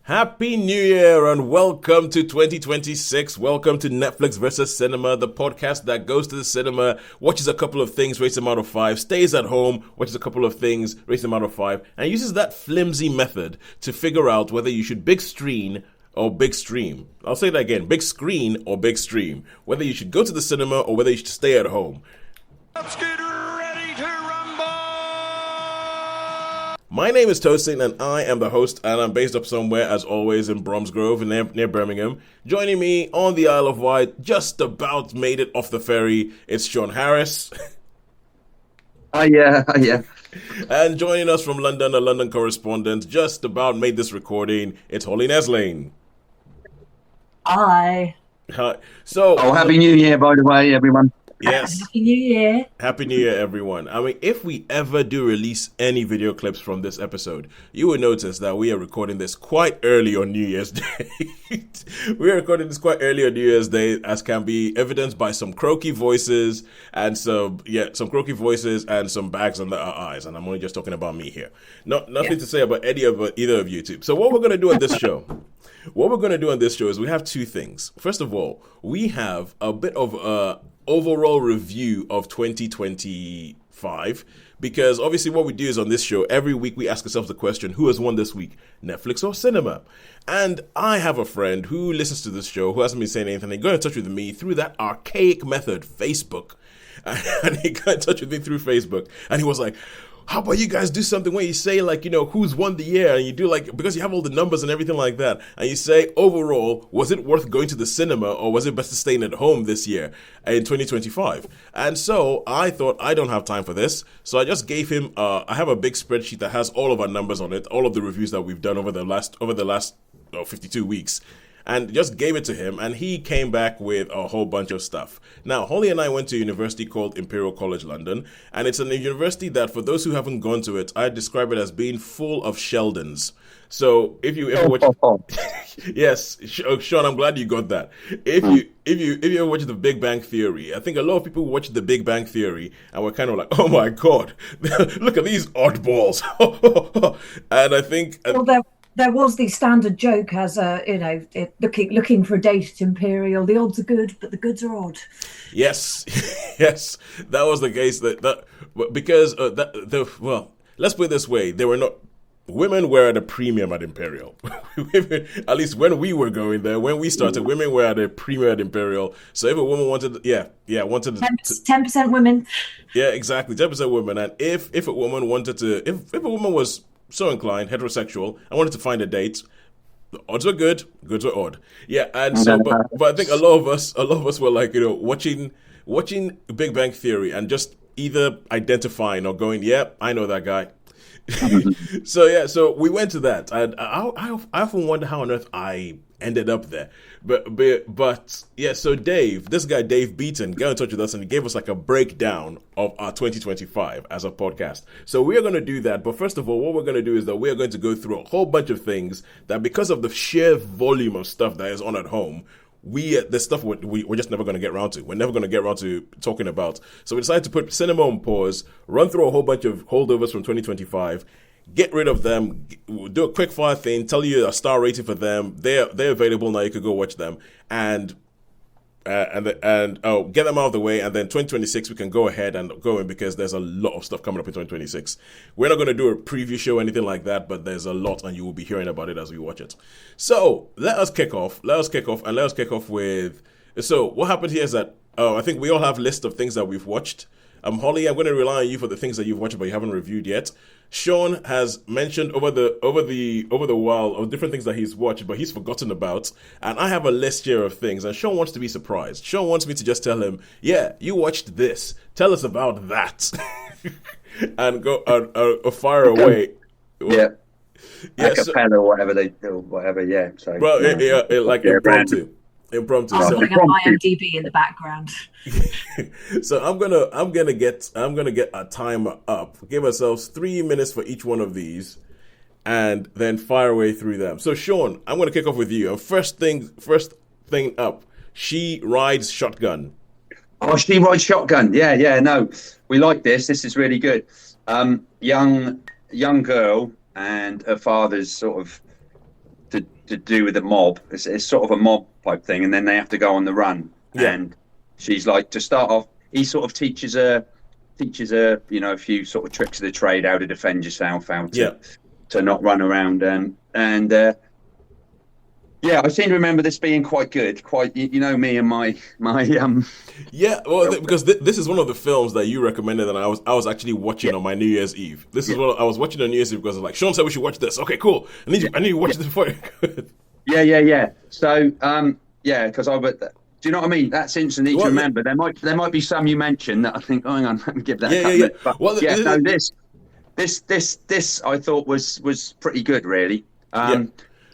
Happy New Year and welcome to 2026. Welcome to Netflix versus Cinema, the podcast that goes to the cinema, watches a couple of things, rates them out of 5, stays at home, watches a couple of things, rates them out of 5, and uses that flimsy method to figure out whether you should big screen or big stream. I'll say that again, big screen or big stream. Whether you should go to the cinema or whether you should stay at home. Let's get ready to rumble! My name is Tosin and I am the host, and I'm based up somewhere as always in Bromsgrove near Birmingham. Joining me on the Isle of Wight, just about made it off the ferry, it's Shaun Harris. Yeah. And joining us from London, a London correspondent, just about made this recording, it's Holly Neslane. Hi. Hi. So, Happy New Year, by the way, everyone. yes. Happy New Year. Happy New Year, everyone. I mean, if we ever do release any video clips from this episode, you will notice that we are recording this quite early on New Year's Day. We are recording this quite early on New Year's Day, as can be evidenced by some croaky voices and some croaky voices and some bags under our eyes. And I'm only just talking about me here. Nothing to say about either of you two. So what we're going to do on this show... What we're going to do on this show is we have two things. First of all, we have a bit of a overall review of 2025, because obviously what we do is on this show, every week we ask ourselves the question, who has won this week, Netflix or cinema? And I have a friend who listens to this show, who hasn't been saying anything. He got in touch with me through that archaic method, Facebook. And he got in touch with me through Facebook. And he was like, how about you guys do something where you say, like, you know, who's won the year, and you do, like, because you have all the numbers and everything like that, and you say, overall, was it worth going to the cinema, or was it best to staying at home this year in 2025? And so I thought, I don't have time for this, so I just gave him, I have a big spreadsheet that has all of our numbers on it, all of the reviews that we've done over the last 52 weeks. And just gave it to him, and he came back with a whole bunch of stuff. Now, Holly and I went to a university called Imperial College London, and it's a university that, for those who haven't gone to it, I describe it as being full of Sheldons. So, if you ever watch, yes, Shaun, I'm glad you got that. If you ever watch The Big Bang Theory, I think a lot of people watch The Big Bang Theory and were kind of like, oh my god, look at these oddballs, and I think. There was the standard joke as looking for a date at Imperial. The odds are good, but the goods are odd. Yes, yes, that was the case. Because let's put it this way: women were at a premium at Imperial. At least when we were going there, when we started, women were at a premium at Imperial. So if a woman wanted 10% women. Yeah, exactly, 10% women. And if a woman wanted to, if a woman was so inclined, heterosexual, I wanted to find a date, the odds were good, goods were odd. Yeah, and so, but I think a lot of us were like, you know, watching Big Bang Theory and just either identifying or going, yeah, I know that guy. So we went to that, and I often wonder how on earth I ended up there. But yeah, so this guy Dave Beaton got in touch with us and he gave us like a breakdown of our 2025 as a podcast. So we are going to do that. But first of all, what we're going to do is that we are going to go through a whole bunch of things that, because of the sheer volume of stuff that is on at home, we're just never going to get around to. We're never going to get around to talking about. So we decided to put cinema on pause, run through a whole bunch of holdovers from 2025, get rid of them, do a quick fire thing, tell you a star rating for them. They're available now. You could go watch them, and get them out of the way. And then 2026, we can go ahead and go in, because there's a lot of stuff coming up in 2026. We're not going to do a preview show or anything like that, but there's a lot, and you will be hearing about it as we watch it. So let us kick off with. So what happened here is that I think we all have lists of things that we've watched. Holly, I'm going to rely on you for the things that you've watched but you haven't reviewed yet. Shaun has mentioned over the while of different things that he's watched but he's forgotten about, and I have a list here of things, and Shaun wants to be surprised. Shaun wants me to just tell him, yeah, you watched this, tell us about that, and go fire away. Yeah, acapella or whatever they do, whatever. Yeah, so well, like impromptu. Impromptu. I'm putting up IMDb in the background. So I'm gonna get a timer up. Give ourselves 3 minutes for each one of these, and then fire away through them. So Shaun, I'm gonna kick off with you. And first thing up, She Rides Shotgun. Oh, She Rides Shotgun. Yeah. No, we like this. This is really good. Young girl and her father's sort of to do with the mob. It's sort of a mob type thing, and then they have to go on the run. Yeah. And she's like, to start off, he sort of teaches her, you know, a few sort of tricks of the trade, how to defend yourself, how to not run around, and yeah, I seem to remember this being quite good. Quite, you know, me and my Yeah, well, because this is one of the films that you recommended, and I was actually watching on my New Year's Eve. This is what I was watching on New Year's Eve because I was like, Shaun said we should watch this. Okay, cool. I need to watch this before. Yeah. So, yeah, because do you know what I mean? That's instant to remember. There might be some you mentioned that I think, oh, hang on, let me give that a couple. Yeah. But, well, this I thought was pretty good, really.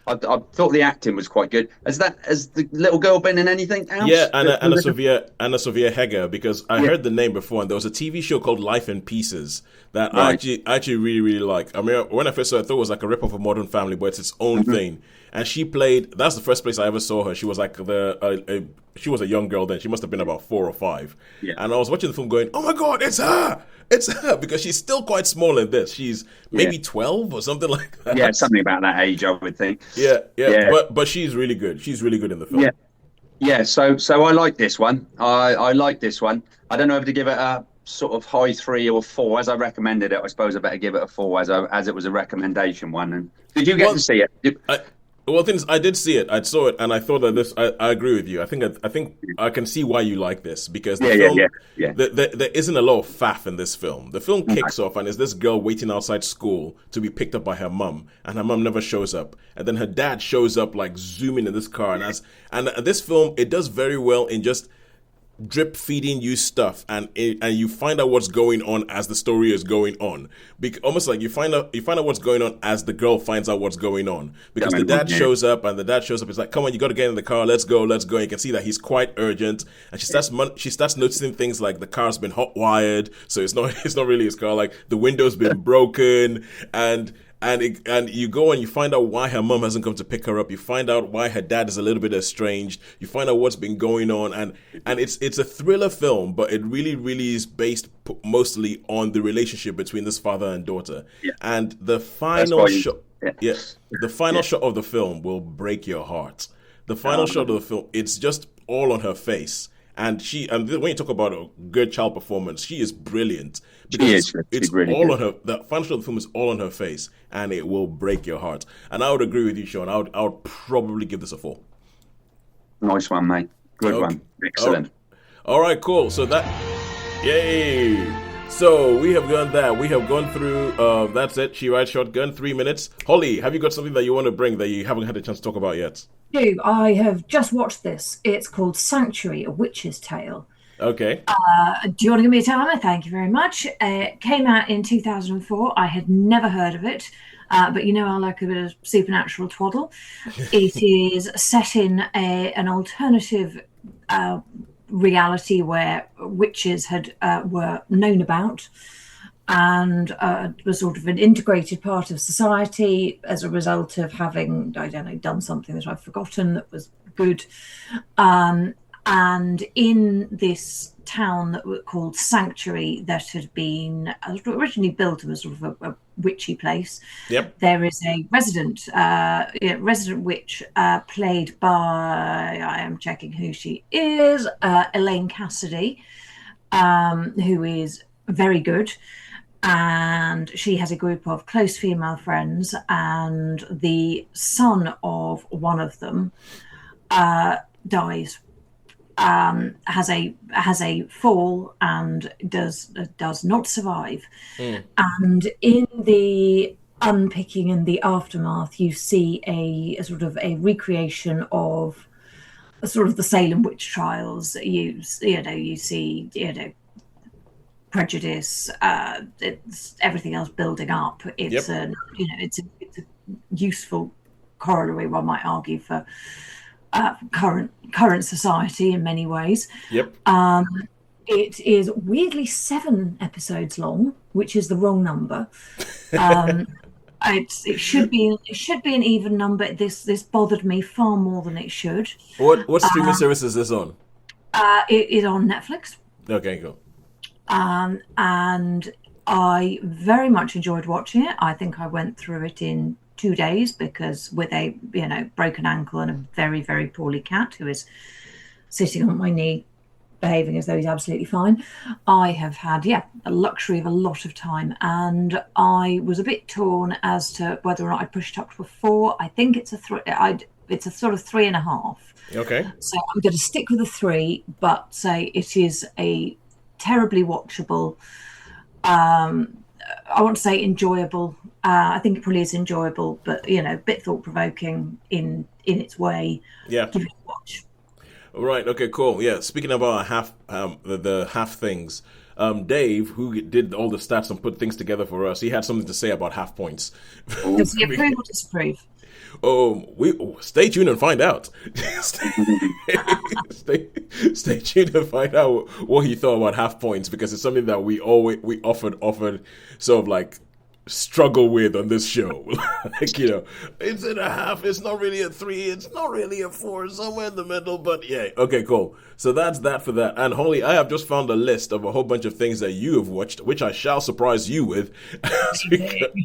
I thought the acting was quite good. Has the little girl been in anything else? Yeah, Anna Sophia Heger, because I heard the name before, and there was a TV show called Life in Pieces that I actually really, really like. I mean, when I first saw it, I thought it was like a rip-off of Modern Family, but it's its own thing. And she played, that's the first place I ever saw her. She was like she was a young girl then. She must have been about 4 or 5. Yeah. And I was watching the film going, oh my God, it's her! It's her, because she's still quite small in this. She's maybe 12 or something like that. Yeah, something about that age, I would think. Yeah. But she's really good. She's really good in the film. Yeah. So I like this one. I like this one. I don't know if to give it a sort of high 3 or 4 as I recommended it. I suppose I better give it a 4 as it was a recommendation one. And did you get to see it? Well, things I did see it. I saw it, and I thought that this. I agree with you. I think I can see why you like this because the film. There isn't a lot of faff in this film. The film kicks off, and it's this girl waiting outside school to be picked up by her mum, and her mum never shows up, and then her dad shows up like zooming in this car, and this film it does very well in just drip feeding you stuff, and you find out what's going on as the story is going on. Almost like you find out what's going on as the girl finds out what's going on, because the dad shows up, and the dad shows up. It's like, come on, you got to get in the car. Let's go. And you can see that he's quite urgent, and she starts noticing things like the car's been hot wired, so it's not really his car. Like the window's been broken, and you go and you find out why her mum hasn't come to pick her up. You find out why her dad is a little bit estranged. You find out what's been going on, and it's a thriller film, but it really, really is based mostly on the relationship between this father and daughter. Yeah. And the final shot, the final shot of the film will break your heart. The final shot of the film, it's just all on her face. And when you talk about a good child performance, she is brilliant. Because it's really all good. On her. The final shot of the film is all on her face, and it will break your heart. And I would agree with you, Shaun. I would probably give this a 4. Nice one, mate. Good one. Excellent. All right, cool. So yay! So we have done that. We have gone through. That's it. She Rides Shotgun. 3 minutes. Holly, have you got something that you want to bring that you haven't had a chance to talk about yet? I have just watched this. It's called Sanctuary: A Witch's Tale. Okay. Do you want to give me a timer? Thank you very much. It came out in 2004. I had never heard of it, but you know I like a bit of supernatural twaddle. It is set in an alternative reality where witches were known about and was sort of an integrated part of society as a result of having, I don't know, done something that I've forgotten that was good. And in this town that was called Sanctuary, that had been originally built as sort of a witchy place. Yep. There is a resident witch played by, I am checking who she is, Elaine Cassidy, who is very good. And she has a group of close female friends, and the son of one of them dies. Has a fall and does not survive. And in the unpicking and the aftermath, you see a sort of a recreation of sort of the Salem witch trials. You see prejudice, it's everything else building up. It's it's a useful corollary, one might argue, for current society in many ways. Yep. It is weirdly 7 episodes long, which is the wrong number. It should be an even number. This bothered me far more than it should. What streaming service is this on? It is on Netflix. Okay, cool. And I very much enjoyed watching it. I think I went through it in 2 days because with a broken ankle and a very, very poorly cat who is sitting on my knee behaving as though he's absolutely fine, I have had a luxury of a lot of time, and I was a bit torn as to whether or not I'd push it up to a 4. I think it's a sort of 3.5. Okay. So I'm going to stick with a 3, but say it is a terribly watchable, I want to say enjoyable. I think it probably is enjoyable, but a bit thought-provoking in its way. Yeah. Give it a watch. Right. Okay. Cool. Yeah. Speaking about the half things, Dave, who did all the stats and put things together for us, he had something to say about half points. Does he approve or disapprove? Stay tuned and find out. stay tuned and find out what he thought about half points, because it's something that we often sort of like struggle with on this show. Like, it's in a half, it's not really a 3, it's not really a 4, somewhere in the middle, but yeah. Okay, cool. So that's that for that. And Holly, I have just found a list of a whole bunch of things that you have watched, which I shall surprise you with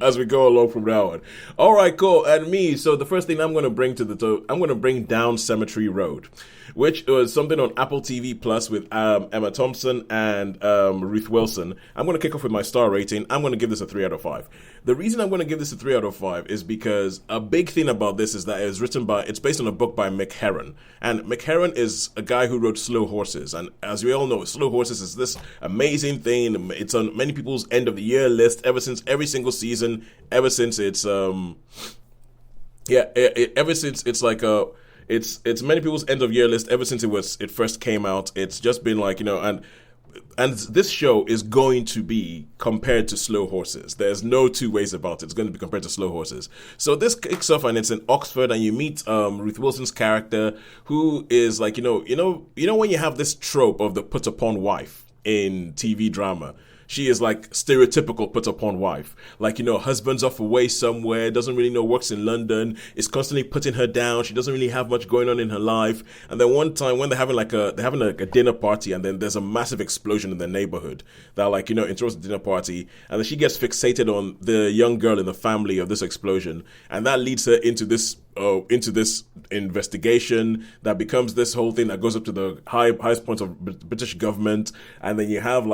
as we go along from now on. All right, cool. And me, so the first thing I'm going to bring Down Cemetery Road, which was something on Apple TV Plus with Emma Thompson and Ruth Wilson. I'm going to kick off with my star rating. I'm going to give this a 3 out of 5. The reason I'm going to give this a 3 out of 5 is because a big thing about this is that it's based on a book by Mick Herron. And Mick Herron is a guy who wrote Slow Horses. And as we all know, Slow Horses is this amazing thing. It's on many people's end of the year list ever since every single season, ever since it's it's many people's end of year list ever since it first came out. It's just been like, and this show is going to be compared to Slow Horses. There's no two ways about it. It's going to be compared to Slow Horses. So this kicks off and it's in Oxford, and you meet Ruth Wilson's character, who is like, when you have this trope of the put upon wife in TV drama. She is like stereotypical put upon wife. Like, husband's off away somewhere, doesn't really know, works in London, is constantly putting her down. She doesn't really have much going on in her life. And then one time when they're having a dinner party, and then there's a massive explosion in the neighborhood that interrupts the dinner party. And then she gets fixated on the young girl in the family of this explosion. And that leads her into this investigation that becomes this whole thing that goes up to the highest points of British government. And then you have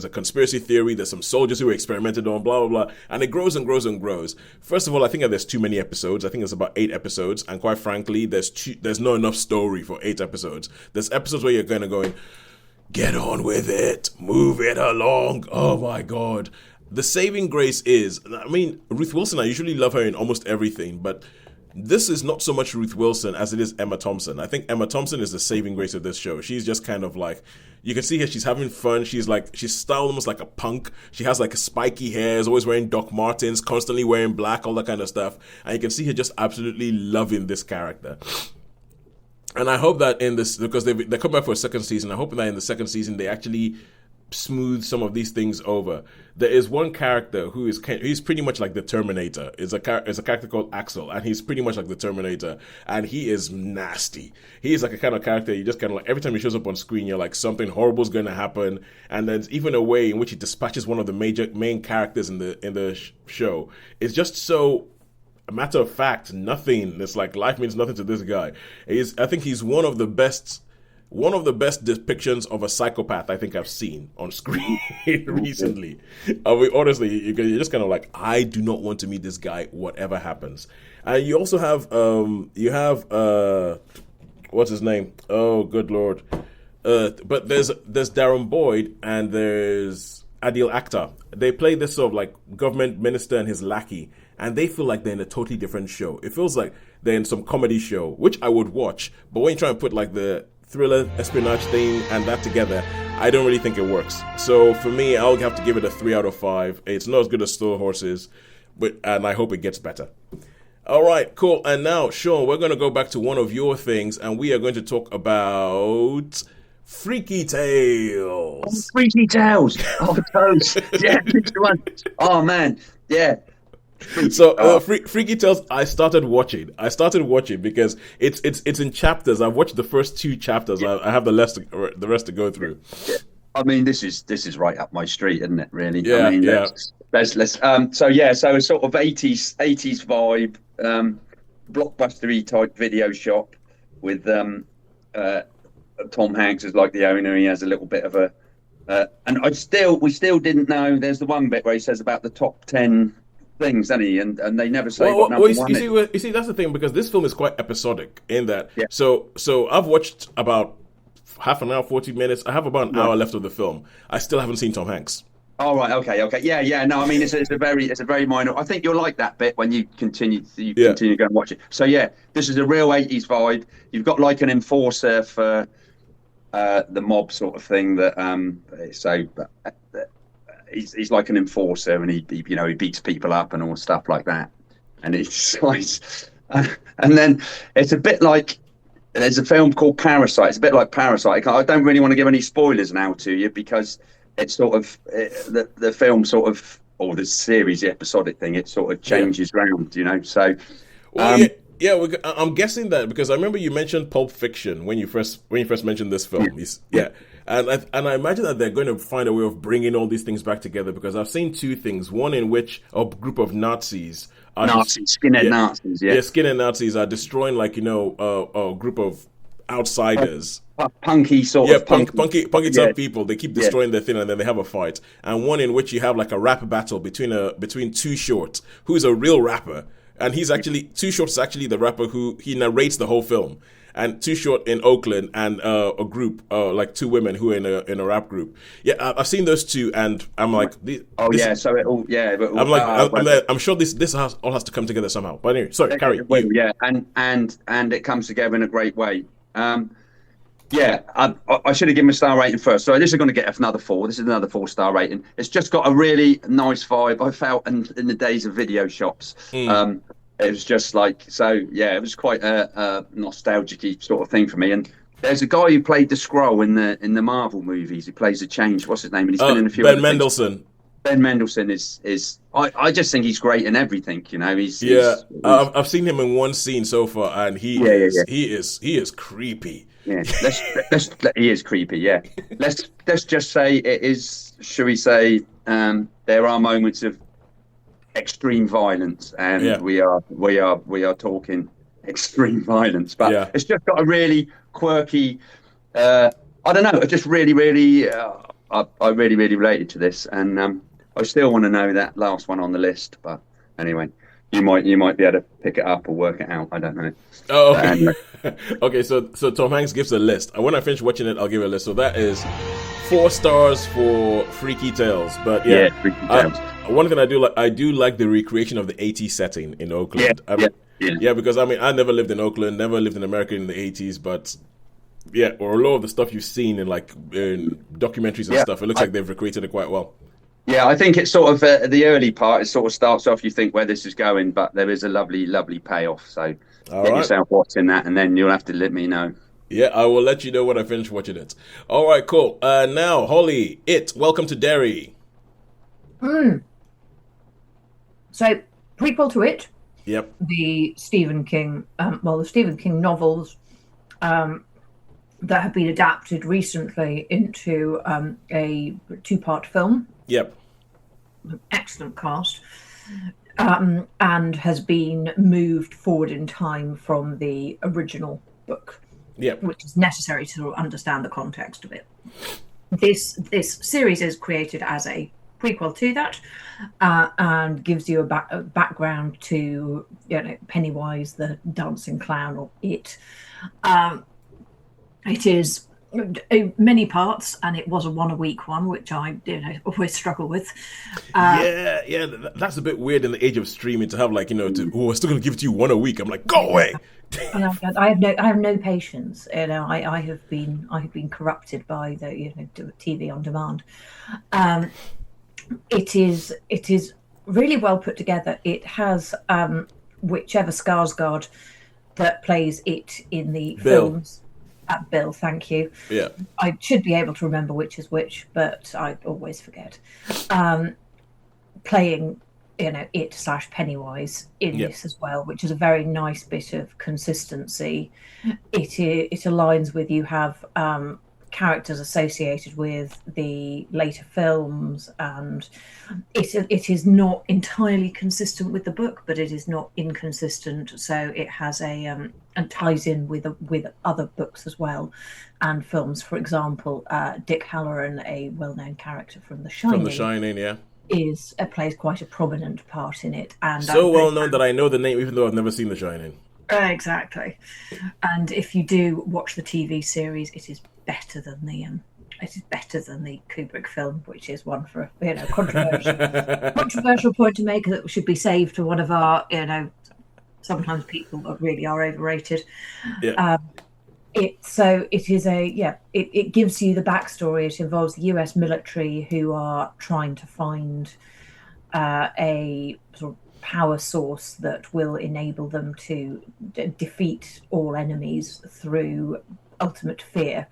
there's a conspiracy theory, there's some soldiers who were experimented on, blah, blah, blah. And it grows and grows and grows. First of all, I think that there's too many episodes. I think there's about 8 episodes. And quite frankly, there's not enough story for 8 episodes. There's episodes where you're kind of going, get on with it, move it along. Oh my God. The saving grace is, Ruth Wilson, I usually love her in almost everything, but this is not so much Ruth Wilson as it is Emma Thompson. I think Emma Thompson is the saving grace of this show. She's just kind of like, you can see her, she's having fun. She's styled almost like a punk. She has like spiky hair, is always wearing Doc Martens, constantly wearing black, all that kind of stuff. And you can see her just absolutely loving this character. And I hope that in this, because they come back for a second season, I hope that in the second season they actually smooth some of these things over. There is one character he's pretty much like the Terminator. It's a character called Axel, and he's pretty much like the Terminator, and he is nasty. He is like a kind of character you just kind of like, every time he shows up on screen, you're like, something horrible is going to happen. And there's even a way in which he dispatches one of the main characters in the show. It's just so a matter of fact, nothing. It's like life means nothing to this guy. I think he's one of the best depictions of a psychopath I think I've seen on screen recently. Honestly, you're just kind of like, I do not want to meet this guy, whatever happens. And you also have, what's his name? Oh, good Lord. But there's Darren Boyd and there's Adil Akhtar. They play this sort of like government minister and his lackey, and they feel like they're in a totally different show. It feels like they're in some comedy show, which I would watch, but when you try and put like the thriller espionage thing and that together, I don't really think it works. So for me, I'll have to give it a 3 out of 5. It's not as good as Slow Horses, and I hope it gets better. All right, cool. And now, Shaun, we're going to go back to one of your things, and we are going to talk about Freaky Tales. Oh, Freaky Tales. Oh, those. Yeah, which one? Oh, man. Yeah. So Freaky Tales, I started watching because it's in chapters. I've watched the first 2 chapters. Yeah. I have the rest to go through. Yeah. I mean, this is right up my street, isn't it? Really. Yeah. So a sort of 80s vibe, blockbustery type video shop with Tom Hanks as like the owner. He has a little bit of a and we still didn't know. There's the one bit where he says about the top 10 things, doesn't he? And they never say what number one is. You see, that's the thing, because this film is quite episodic in that. Yeah. So I've watched about half an hour, 40 minutes. I have about an hour left of the film. I still haven't seen Tom Hanks. Oh, right. Okay. Yeah. No, I mean, it's a very minor. I think you'll like that bit when you continue to go and watch it. So yeah, this is a real 80s vibe. You've got like an enforcer for the mob sort of thing that he's like an enforcer, and he beats people up and all stuff like that. And it's like, and then it's a bit like, there's a film called Parasite. It's a bit like Parasite. I don't really want to give any spoilers now to you, because it's sort of the film sort of, or the series, the episodic thing, it sort of changes round, So, I'm guessing that because I remember you mentioned Pulp Fiction when you first mentioned this film. And I imagine that they're going to find a way of bringing all these things back together, because I've seen two things. One in which a group of Nazis, skinhead Nazis, skinhead Nazis are destroying a group of outsiders, punky type people. They keep destroying their thing, and then they have a fight. And one in which you have like a rap battle between Too Short, who's a real rapper, and Too Short is actually the rapper who he narrates the whole film. And Too Short in Oakland, and a group like two women who are in a rap group. Yeah, I've seen those two, and I'm like, I'm sure this all has to come together somehow. But anyway, sorry, carry. And it comes together in a great way. I should have given a star rating first. So this is going to get another 4. This is another 4-star rating. It's just got a really nice vibe. I felt in the days of video shops. It was just like, it was quite a nostalgic-y sort of thing for me. And there's a guy who played the Skrull in the Marvel movies. He plays the Change. What's his name? And he's been in a few. Ben Mendelsohn. Ben Mendelsohn is. I just think he's great in everything. I've seen him in one scene so far, and he is creepy. Yeah, he is creepy. Yeah, let's just say it is. Shall we say there are moments of extreme violence, and we are talking extreme violence, but it's just got a really quirky. I don't know. I just really, I really related to this, and I still want to know that last one on the list. But anyway, you might be able to pick it up or work it out. I don't know. Oh, okay. Anyway. Okay. So Tom Hanks gives a list, and when I finish watching it, I'll give a list. So that is 4 stars for Freaky Tales. But Freaky Tales. One thing I do like the recreation of the 80s setting in Oakland. Because I never lived in Oakland, never lived in America in the 80s, but or a lot of the stuff you've seen in documentaries and stuff, it looks like they've recreated it quite well. Yeah, I think it's sort of the early part. It sort of starts off, you think where this is going, but there is a lovely payoff. So get yourself watching that, and then you'll have to let me know. Yeah, I will let you know when I finish watching it. All right, cool. Now, Holly, Welcome to Derry. So, prequel to it. Yep. The Stephen King novels that have been adapted recently into a 2-part film. Yep. Excellent cast. And has been moved forward in time from the original book. Yep. Which is necessary to understand the context of it. This series is created as a prequel to that, and gives you a background to Pennywise the dancing clown, or it. It is many parts, and it was a 1-a-week one, which I always struggle with. That's a bit weird in the age of streaming to have we're still going to give it to you 1 a week. I'm like, go away. I have no patience. I have been corrupted by the TV on demand. It is really well put together. It has whichever Skarsgård that plays it in the films. Bill, thank you. Yeah, I should be able to remember which is which, but I always forget. Playing, it/Pennywise in this as well, which is a very nice bit of consistency. It aligns with, you have characters associated with the later films, and it is not entirely consistent with the book, but it is not inconsistent. So it has and ties in with other books as well, and films. For example, Dick Halloran, a well-known character from The Shining. From The Shining, yeah. Plays quite a prominent part in it, and so well known that I know the name even though I've never seen The Shining. Exactly. And if you do watch the TV series, it is better than the Kubrick film, which is one for controversial point to make that should be saved for one of our sometimes people that really are overrated. Yeah. It gives you the backstory. It involves the US military who are trying to find a sort of power source that will enable them to defeat all enemies through ultimate fear.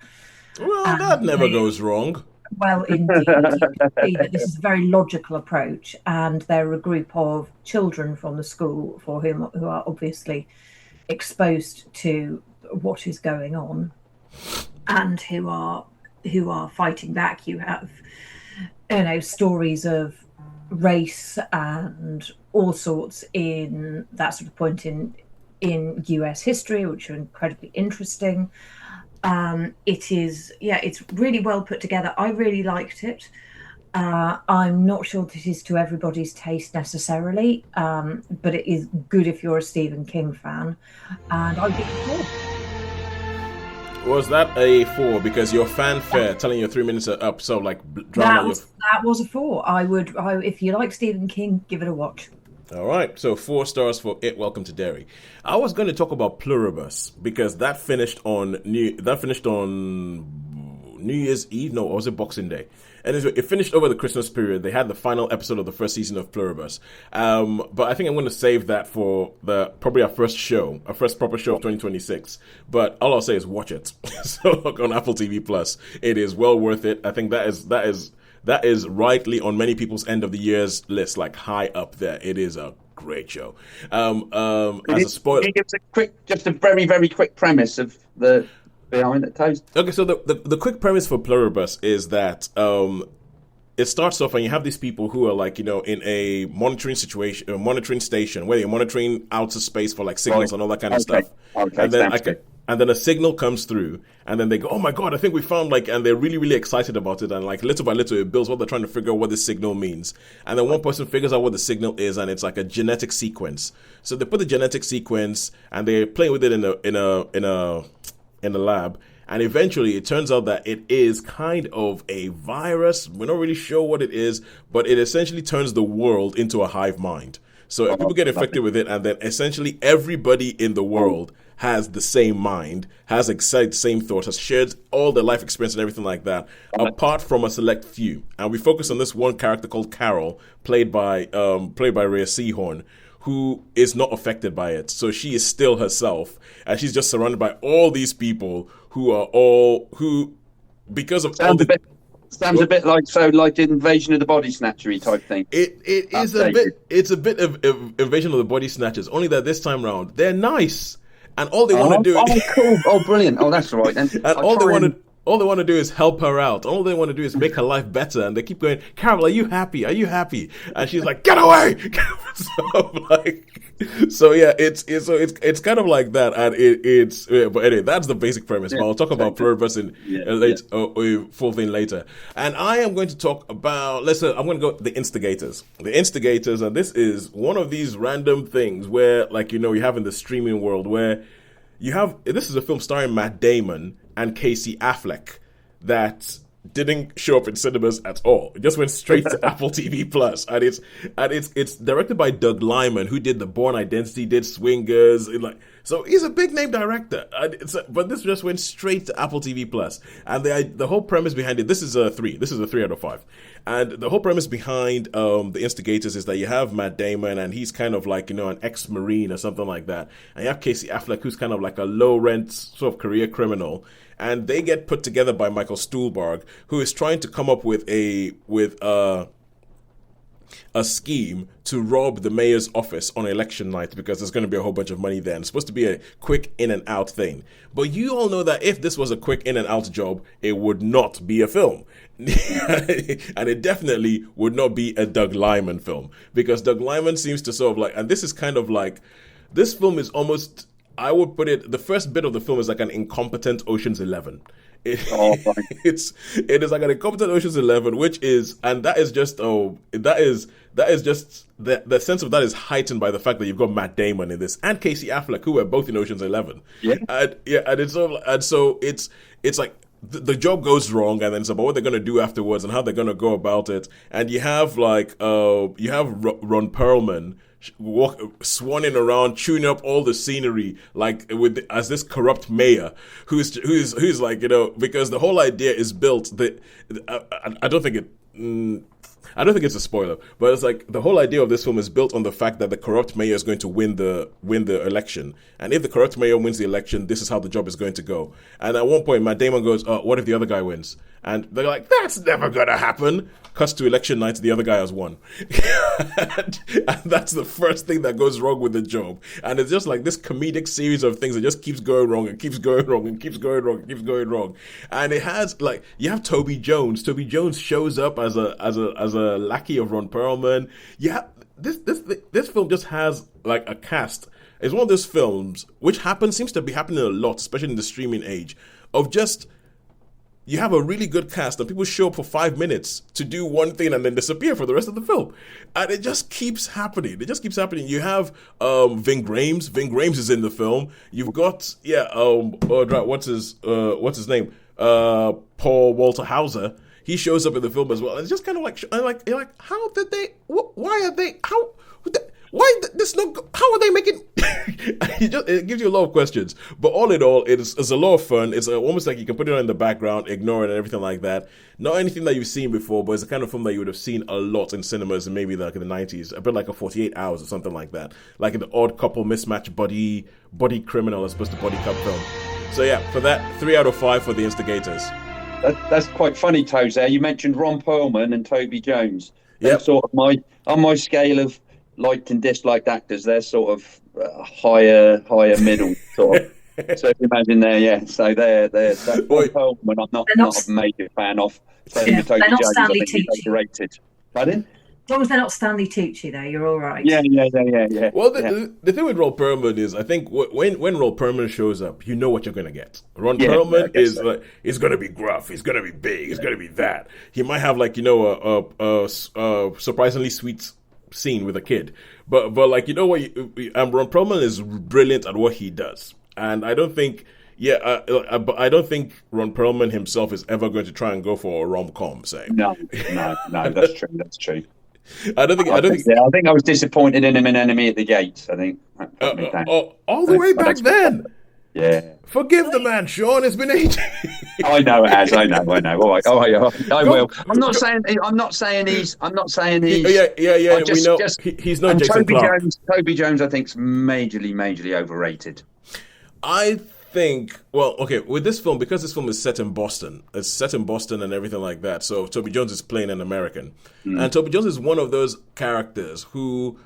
Well, that never goes wrong. Well, indeed, you can see that this is a very logical approach, and they're a group of children from the school who are obviously exposed to what is going on, and who are fighting back. You have, stories of race and all sorts in that sort of point in US history, which are incredibly interesting. It's really well put together. I really liked it. I'm not sure this is to everybody's taste necessarily, but it is good if you're a Stephen King fan, and I'll give it a 4. Was that a 4? Because your fanfare telling you 3 minutes are up, so like drama. That was a 4. If you like Stephen King, give it a watch. All right, so 4 stars for It. Welcome to Derry. I was going to talk about Pluribus because that finished on New Year's Eve. No, or was it Boxing Day? And it finished over the Christmas period. They had the final episode of the first season of Pluribus. But I think I'm going to save that for probably our first proper show of 2026. But all I'll say is watch it. So look on Apple TV Plus. It is well worth it. I think that is rightly on many people's end of the year's list, like high up there. It is a great show. As a spoiler, can you give us just a very, very quick premise of the behind it, Tosin? Okay, so the quick premise for Pluribus is that it starts off and you have these people who are like, in a monitoring situation, a monitoring station where they're monitoring outer space for like signals and all that kind of stuff. And then a signal comes through, and then they go, "Oh my God, I think we found and they're really, really excited about it. And little by little, it builds what they're trying to figure out what this signal means. And then one person figures out what the signal is, and it's like a genetic sequence. So they put the genetic sequence, and they're playing with it in a lab. And eventually, it turns out that it is kind of a virus. We're not really sure what it is, but it essentially turns the world into a hive mind. So if people get infected with it, and then essentially everybody in the world has the same mind, has the same thoughts, has shared all their life experience and everything like that, apart from a select few. And we focus on this one character called Carol, played by Rhea Seehorn, who is not affected by it. So she is still herself, and she's just surrounded by all these people because of all the... Sounds a bit like Invasion of the Body Snatchery type thing. It's a bit of Invasion of the Body Snatchers, only that this time round they're nice, and all they want to do. Cool! Brilliant! Oh, that's right then. And all they want to do is help her out. All they want to do is make her life better, and they keep going, "Carol, are you happy? Are you happy?" And she's like, "Get away!" So yeah, it's kind of like that, and but anyway, that's the basic premise. But I'll talk about Pluribus in full thing later. And I am going to talk about I'm going to go the instigators. The instigators, and this is one of these random things where, you have in the streaming world where this is a film starring Matt Damon and Casey Affleck that didn't show up in cinemas at all. It just went straight to Apple TV Plus, and it's directed by Doug Liman, who did The Bourne Identity, did Swingers, so he's a big name director. But this just went straight to Apple TV Plus, and the whole premise behind it. This is a 3. This is a 3 out of 5, and the whole premise behind the instigators is that you have Matt Damon, and he's kind of an ex-Marine or something like that, and you have Casey Affleck, who's kind of like a low-rent sort of career criminal. And they get put together by Michael Stuhlbarg, who is trying to come up with a scheme to rob the mayor's office on election night because there's going to be a whole bunch of money there. And it's supposed to be a quick in and out thing. But you all know that if this was a quick in and out job, it would not be a film. And it definitely would not be a Doug Liman film, because Doug Liman seems to sort of like, and this is kind of like, this film is almost, I would put it, the first bit of the film is like an incompetent Ocean's 11. It is like an incompetent Ocean's 11, which is, and that is just the sense of that is heightened by the fact that you've got Matt Damon in this and Casey Affleck, who were both in Ocean's 11. And it's sort of, and so it's like the job goes wrong, and then it's about what they're going to do afterwards and how they're going to go about it. And you have like Ron Perlman swanning around, chewing up all the scenery, like as this corrupt mayor who's like, because the whole idea is built that I don't think it's a spoiler, but it's like the whole idea of this film is built on the fact that the corrupt mayor is going to win the election, and if the corrupt mayor wins the election, this is how the job is going to go. And at one point, Matt Damon goes, "What if the other guy wins?" And they're like, "That's never gonna happen." Cuts to election night, the other guy has won. and that's the first thing that goes wrong with the job. And it's just like this comedic series of things that just keeps going wrong and keeps going wrong and keeps going wrong and keeps going wrong. And it has, like, you have Toby Jones. Toby Jones shows up as a lackey of Ron Perlman. Yeah, this film just has like a cast. It's one of those films which seems to be happening a lot, especially in the streaming age, of just, you have a really good cast and people show up for 5 minutes to do one thing and then disappear for the rest of the film. And it just keeps happening. You have Ving Rhames. Ving Rhames is in the film. You've got, what's his name? Paul Walter Hauser. He shows up in the film as well. And it's just kind of like, you're like, how did they, why are they, how are they making it gives you a lot of questions, but all in all, it's a lot of fun. It's almost like you can put it on in the background, ignore it and everything like that. Not anything that you've seen before, but it's the kind of film that you would have seen a lot in cinemas and maybe like in the 90s, a bit like a 48 Hours or something like that, like in the Odd Couple mismatch buddy criminal as opposed to buddy cop film. So yeah, for that, 3 out of 5 for The Instigators. That's quite funny, Tosin. You mentioned Ron Perlman and Toby Jones. They're sort of on my scale of liked and disliked actors, they're sort of higher middle sort of. So if you imagine so they're Perlman, I'm not a major fan of. Toby Jones, I think he's overrated. Pardon? As long as they're not Stanley Tucci, though, you're all right. Yeah. Well, the thing with Ron Perlman is, I think when Ron Perlman shows up, you know what you're going to get. Ron Perlman is like, he's going to be gruff, he's going to be big, he's going to be that. He might have like, a surprisingly sweet scene with a kid, but like, Ron Perlman is brilliant at what he does, and I don't think I don't think Ron Perlman himself is ever going to try and go for a rom-com. No, that's true. I think I was disappointed in him in Enemy at the Gates. I think all the way back then. Yeah. Forgive the man, Shaun. It's been ages. I know it has. I know. All right. I will. I'm not saying he's. Yeah. We know he's not Jason Clarke. Toby Jones, I think, is majorly overrated. I think. Well, okay. With this film, because this film is set in Boston, and everything like that. So Toby Jones is playing an American, and Toby Jones is one of those characters who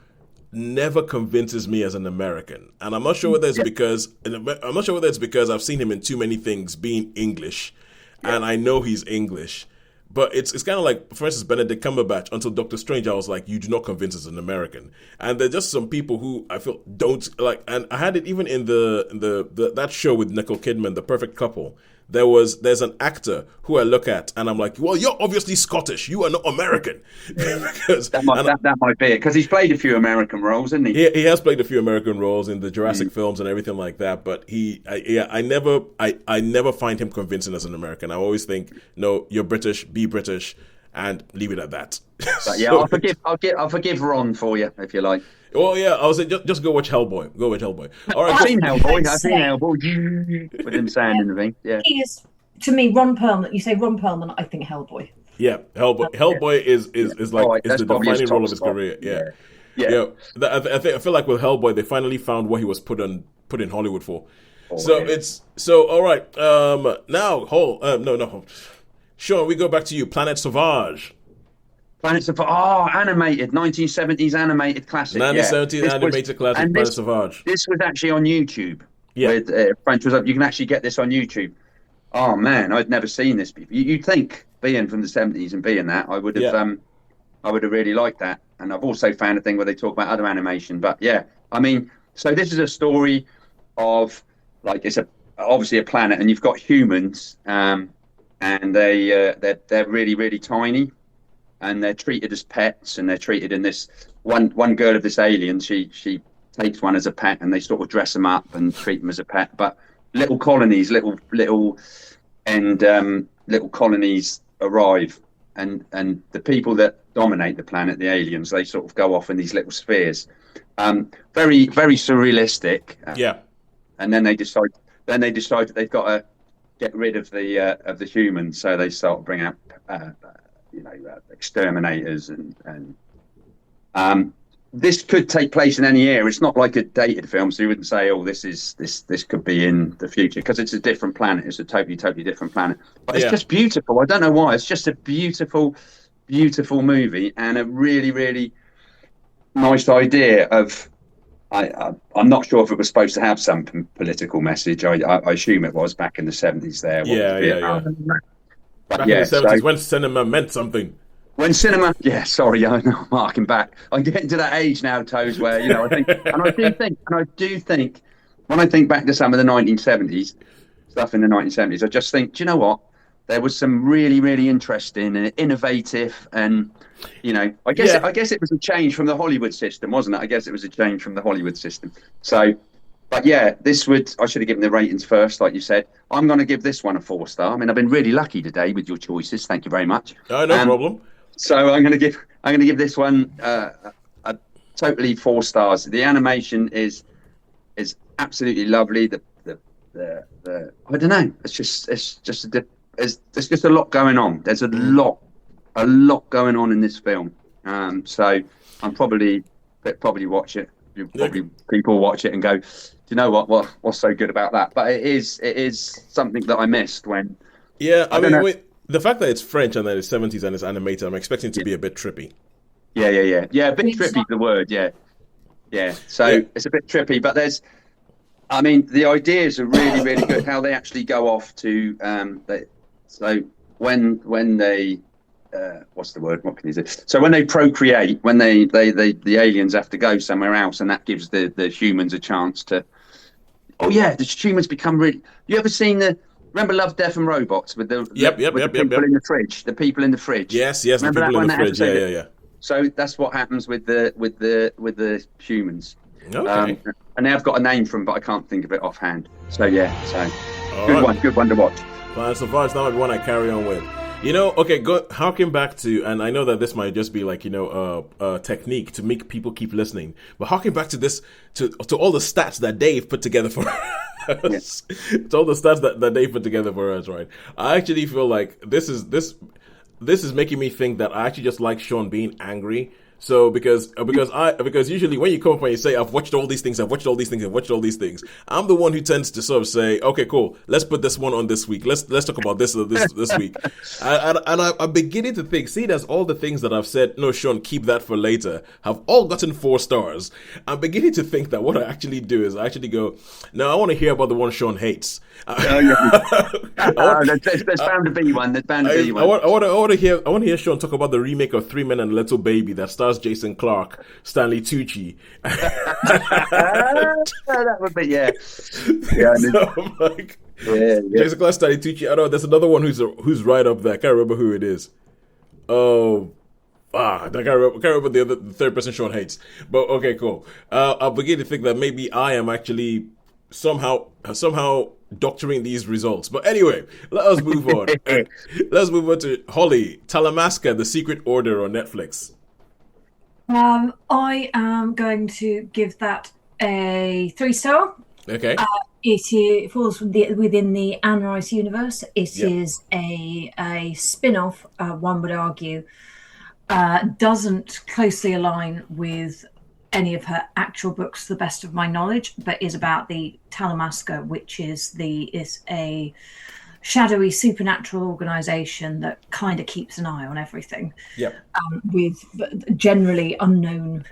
never convinces me as an American, and I'm not sure whether it's because I've seen him in too many things being English, and I know he's English, but it's kind of like, for instance, Benedict Cumberbatch. Until Doctor Strange, I was like, you do not convince as an American, and there's just some people who I feel don't like, and I had it even in the that show with Nicole Kidman, The Perfect Couple. There's an actor who I look at and I'm like, well, you're obviously Scottish. You are not American. that might be it, because he's played a few American roles, hasn't he? He has played a few American roles in the Jurassic films and everything like that. But I never find him convincing as an American. I always think, no, you're British, be British, and leave it at that. But yeah, I'll forgive Ron for you if you like. Well, yeah, I was saying, just go watch Hellboy. Go watch Hellboy. All right, I've seen Hellboy with him saying anything. Yeah, he is, to me, Ron Perlman. You say Ron Perlman, I think Hellboy. Yeah, Hellboy. Hellboy is like is the defining role of his career. Yeah. I feel like with Hellboy, they finally found what he was put in Hollywood for. All right. Now, Shaun, we go back to you. Planet Sauvage. Planet Savage. Oh, animated 1970s animated classic. 1970s animated classic. Planet Savage. This was actually on YouTube. Yeah. With French was up. You can actually get this on YouTube. Oh man, I'd never seen this before. You'd think, being from the 70s and being that, I would have really liked that. And I've also found a thing where they talk about other animation. But yeah, I mean, so this is a story of, like, it's obviously a planet, and you've got humans, and they're really, really tiny, and they're treated as pets, and they're treated in this one girl of this alien. She takes one as a pet, and they sort of dress them up and treat them as a pet. But little colonies, little colonies arrive, and the people that dominate the planet, the aliens, they sort of go off in these little spheres. Very, very surrealistic. And then they decide that they've got to get rid of the humans, so they start to bring out exterminators, and this could take place in any era. It's not like a dated film, so you wouldn't say, oh, this could be in the future, because it's a different planet. It's a totally different planet. But it's just beautiful. I don't know why. It's just a beautiful, beautiful movie, and a really, really nice idea of. I'm not sure if it was supposed to have some political message. I assume it was back in the 70s there. Back in the 70s, when cinema meant something. When cinema, sorry, I'm marking back. I'm getting to that age now, Toes, where, I think, and I do think, when I think back to some of the 1970s, stuff in the 1970s, I just think, do you know what? There was some really, really interesting and innovative, and I guess it was a change from the Hollywood system, wasn't it? I guess it was a change from the Hollywood system. So, but yeah, I should have given the ratings first, like you said. I'm going to give this one a 4-star. I mean, I've been really lucky today with your choices. Thank you very much. Oh, no problem. So I'm going to give this one a totally 4 stars. The animation is absolutely lovely. The I don't know. It's just there's just a lot going on. There's a lot going on in this film. So I'm probably watch it. People watch it and go, do you know what's so good about that? But it is something that I missed when. Yeah, I mean, the fact that it's French and that it's 70s and it's animated, I'm expecting it to be a bit trippy. Yeah, a bit trippy is the word. Yeah. So it's a bit trippy, but the ideas are really, really good. How they actually go off to so when they what's the word? What can you do? So when they procreate, when the aliens have to go somewhere else, and that gives the humans a chance to. Oh yeah, the humans become really. You ever seen remember Love, Death and Robots with the people in the fridge? The people in the fridge. Yes, remember the people in the fridge. Yeah. So that's what happens with the humans. Okay. And they have got a name for them, but I can't think of it offhand. So good one to watch. Fine, so far, it's not one I carry on with. Harking back to, and I know that this might just be like, a technique to make people keep listening, but harking back to this, to all the stats that Dave put together for us, to all the stats that Dave put together for us, right? I actually feel like this is making me think that I actually just like Shaun being angry. So because usually when you come up and you say, I've watched all these things, I'm the one who tends to sort of say, okay, cool, let's put this one on this week. Let's talk about this week. And I'm beginning to think, see, there's all the things that I've said, no, Shaun, keep that for later, have all gotten 4 stars. I'm beginning to think that what I actually do is I actually go, no, I want to hear about the one Shaun hates. There's bound to be one. I want to hear Shaun talk about the remake of 3 Men and a Little Baby that stars Jason Clarke, Stanley Tucci. That would be Jason Clarke, Stanley Tucci. I know there's another one who's right up there. I can't remember who it is. I can't remember the third person Shaun hates. But okay, cool. I'll begin to think that maybe I am actually somehow doctoring these results. But anyway, let us move on. Let's move on to Holly, Talamasca, The Secret Order on Netflix. I am going to give that a 3-star. Okay. It falls within the Anne Rice universe. It is a spin-off, one would argue, doesn't closely align with any of her actual books, to the best of my knowledge, but is about the Talamasca, which is a shadowy supernatural organization that kind of keeps an eye on everything. Yep. With generally unknown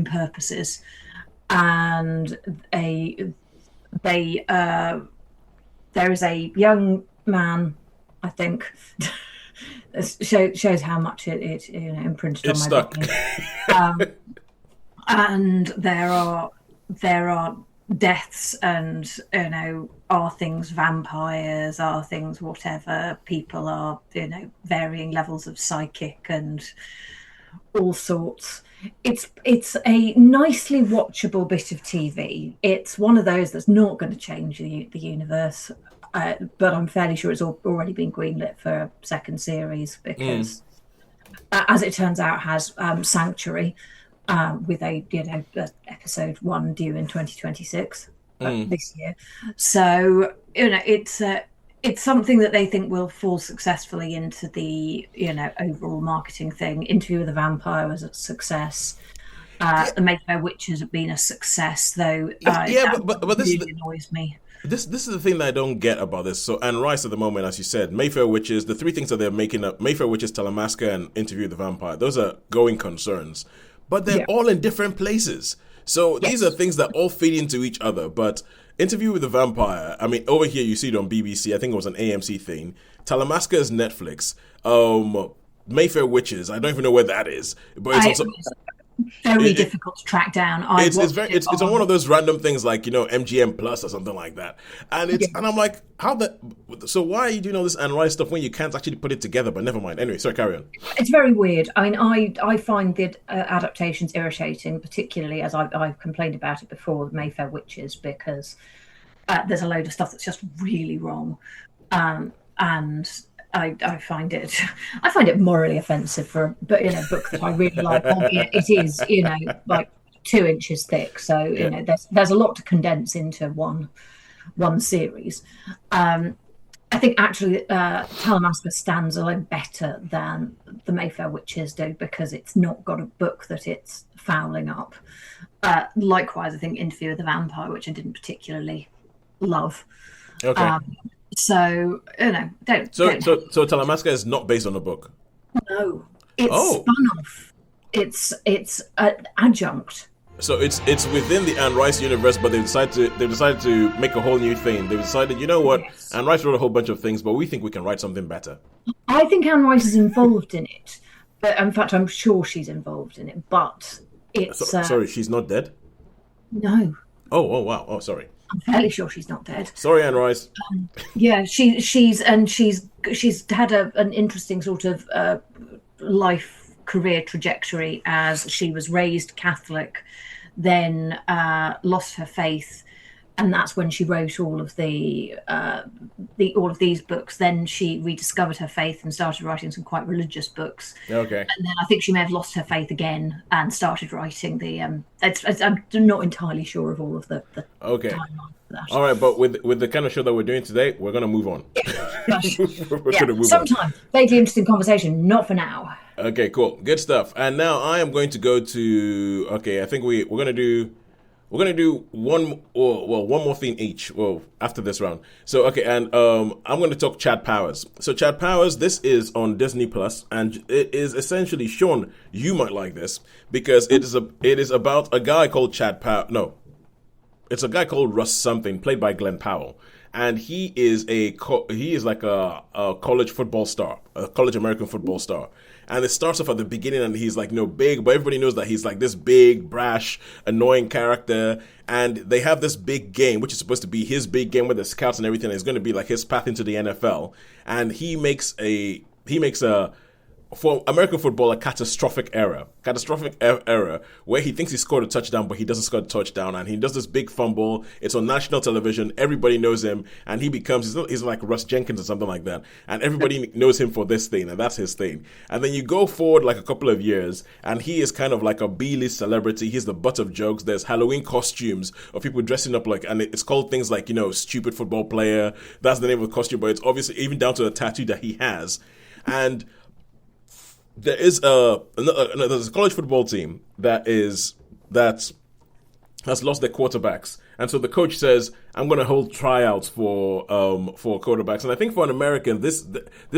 purposes, and there is a young man, I think. Shows how much it imprinted on my body. And there are deaths, and are things vampires, are things whatever. People are varying levels of psychic and all sorts. It's a nicely watchable bit of TV. It's one of those that's not going to change the universe, but I'm fairly sure it's already been greenlit for a second series because, as it turns out, has Sanctuary with a episode 1 due in 2026 this year. So it's something that they think will fall successfully into the overall marketing thing. Interview with the Vampire was a success. The Mayfair Witches have been a success, though. But this really annoys me. This is the thing that I don't get about this. So Anne Rice at the moment, as you said, Mayfair Witches, the three things that they're making up: Mayfair Witches, Talamasca, and Interview with the Vampire. Those are going concerns, but they're all in different places. So these are things that all feed into each other. But Interview with the Vampire, I mean, over here you see it on BBC. I think it was an AMC thing. Talamasca is Netflix. Mayfair Witches, I don't even know where that is, but it's also very difficult to track down. It's on one of those random things like MGM Plus or something like that, and and I'm like, so why are you doing all this Anne Rice stuff when you can't actually put it together? But never mind. Anyway, sorry, carry on. It's very weird. I mean, I find the adaptations irritating, particularly as I've complained about it before, Mayfair Witches, because there's a load of stuff that's just really wrong, and I find it morally offensive for a book that I really like, albeit it is like 2 inches thick. So there's a lot to condense into one series. I think actually Talamasca stands a lot better than the Mayfair Witches do because it's not got a book that it's fouling up. Likewise, I think Interview with the Vampire, which I didn't particularly love. Okay. So don't. So Talamasca is not based on a book. No, it's spun off. It's an adjunct. So it's within the Anne Rice universe, but they decided to make a whole new thing. They decided, you know what? Yes. Anne Rice wrote a whole bunch of things, but we think we can write something better. I think Anne Rice is involved in it, but in fact, I'm sure she's involved in it. But it's sorry, she's not dead. No. Oh wow. Oh, sorry. I'm fairly sure she's not dead. Sorry, Anne Rice. She's had an interesting sort of life career trajectory as she was raised Catholic, then lost her faith, and that's when she wrote all of these books. Then she rediscovered her faith and started writing some quite religious books. Okay. And then I think she may have lost her faith again and started writing the. I'm not entirely sure of all of the timeline for that. All right, but with the kind of show that we're doing today, we're going to move on. We're going to move sometime. Vaguely interesting conversation. Not for now. Okay, cool, good stuff. And now I am going to go to. Okay, I think we're going to do. We're going to do one more thing each, after this round. So, okay, and I'm going to talk Chad Powers. So, Chad Powers, this is on Disney Plus, and it is essentially, Shaun, you might like this, because it is about a guy called Chad Powers. No, it's a guy called Russ something, played by Glenn Powell. And he is like a college football star, a college American football star. And it starts off at the beginning and he's like, big, but everybody knows that he's like this big, brash, annoying character. And they have this big game, which is supposed to be his big game with the scouts and everything. It's going to be like his path into the NFL. And he makes for American football, a catastrophic error where he thinks he scored a touchdown, but he doesn't score a touchdown, and he does this big fumble. It's on national television. Everybody knows him, and he's like Russ Jenkins or something like that, and everybody knows him for this thing, and that's his thing. And then you go forward like a couple of years, and he is kind of like a B-list celebrity. He's the butt of jokes. There's Halloween costumes of people dressing up and it's called things like, stupid football player. That's the name of the costume, but it's obviously even down to the tattoo that he has. And there's a college football team that has lost their quarterbacks, and so the coach says, "I'm going to hold tryouts for quarterbacks." And I think for an American, this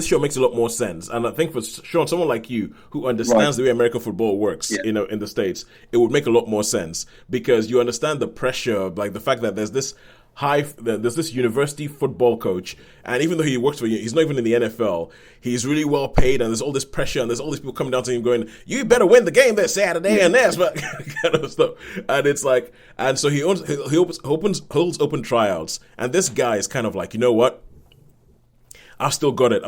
show makes a lot more sense. And I think for Shaun, someone like you who understands the way American football works, in the States, it would make a lot more sense because you understand the pressure, like the fact that there's this university football coach, and even though he works for you, he's not even in the NFL. He's really well paid, and there's all this pressure, and there's all these people coming down to him going, "You better win the game this Saturday," and this, but kind of stuff. And it's like, and so he holds open tryouts, and this guy is kind of like, you know what? I've still got it.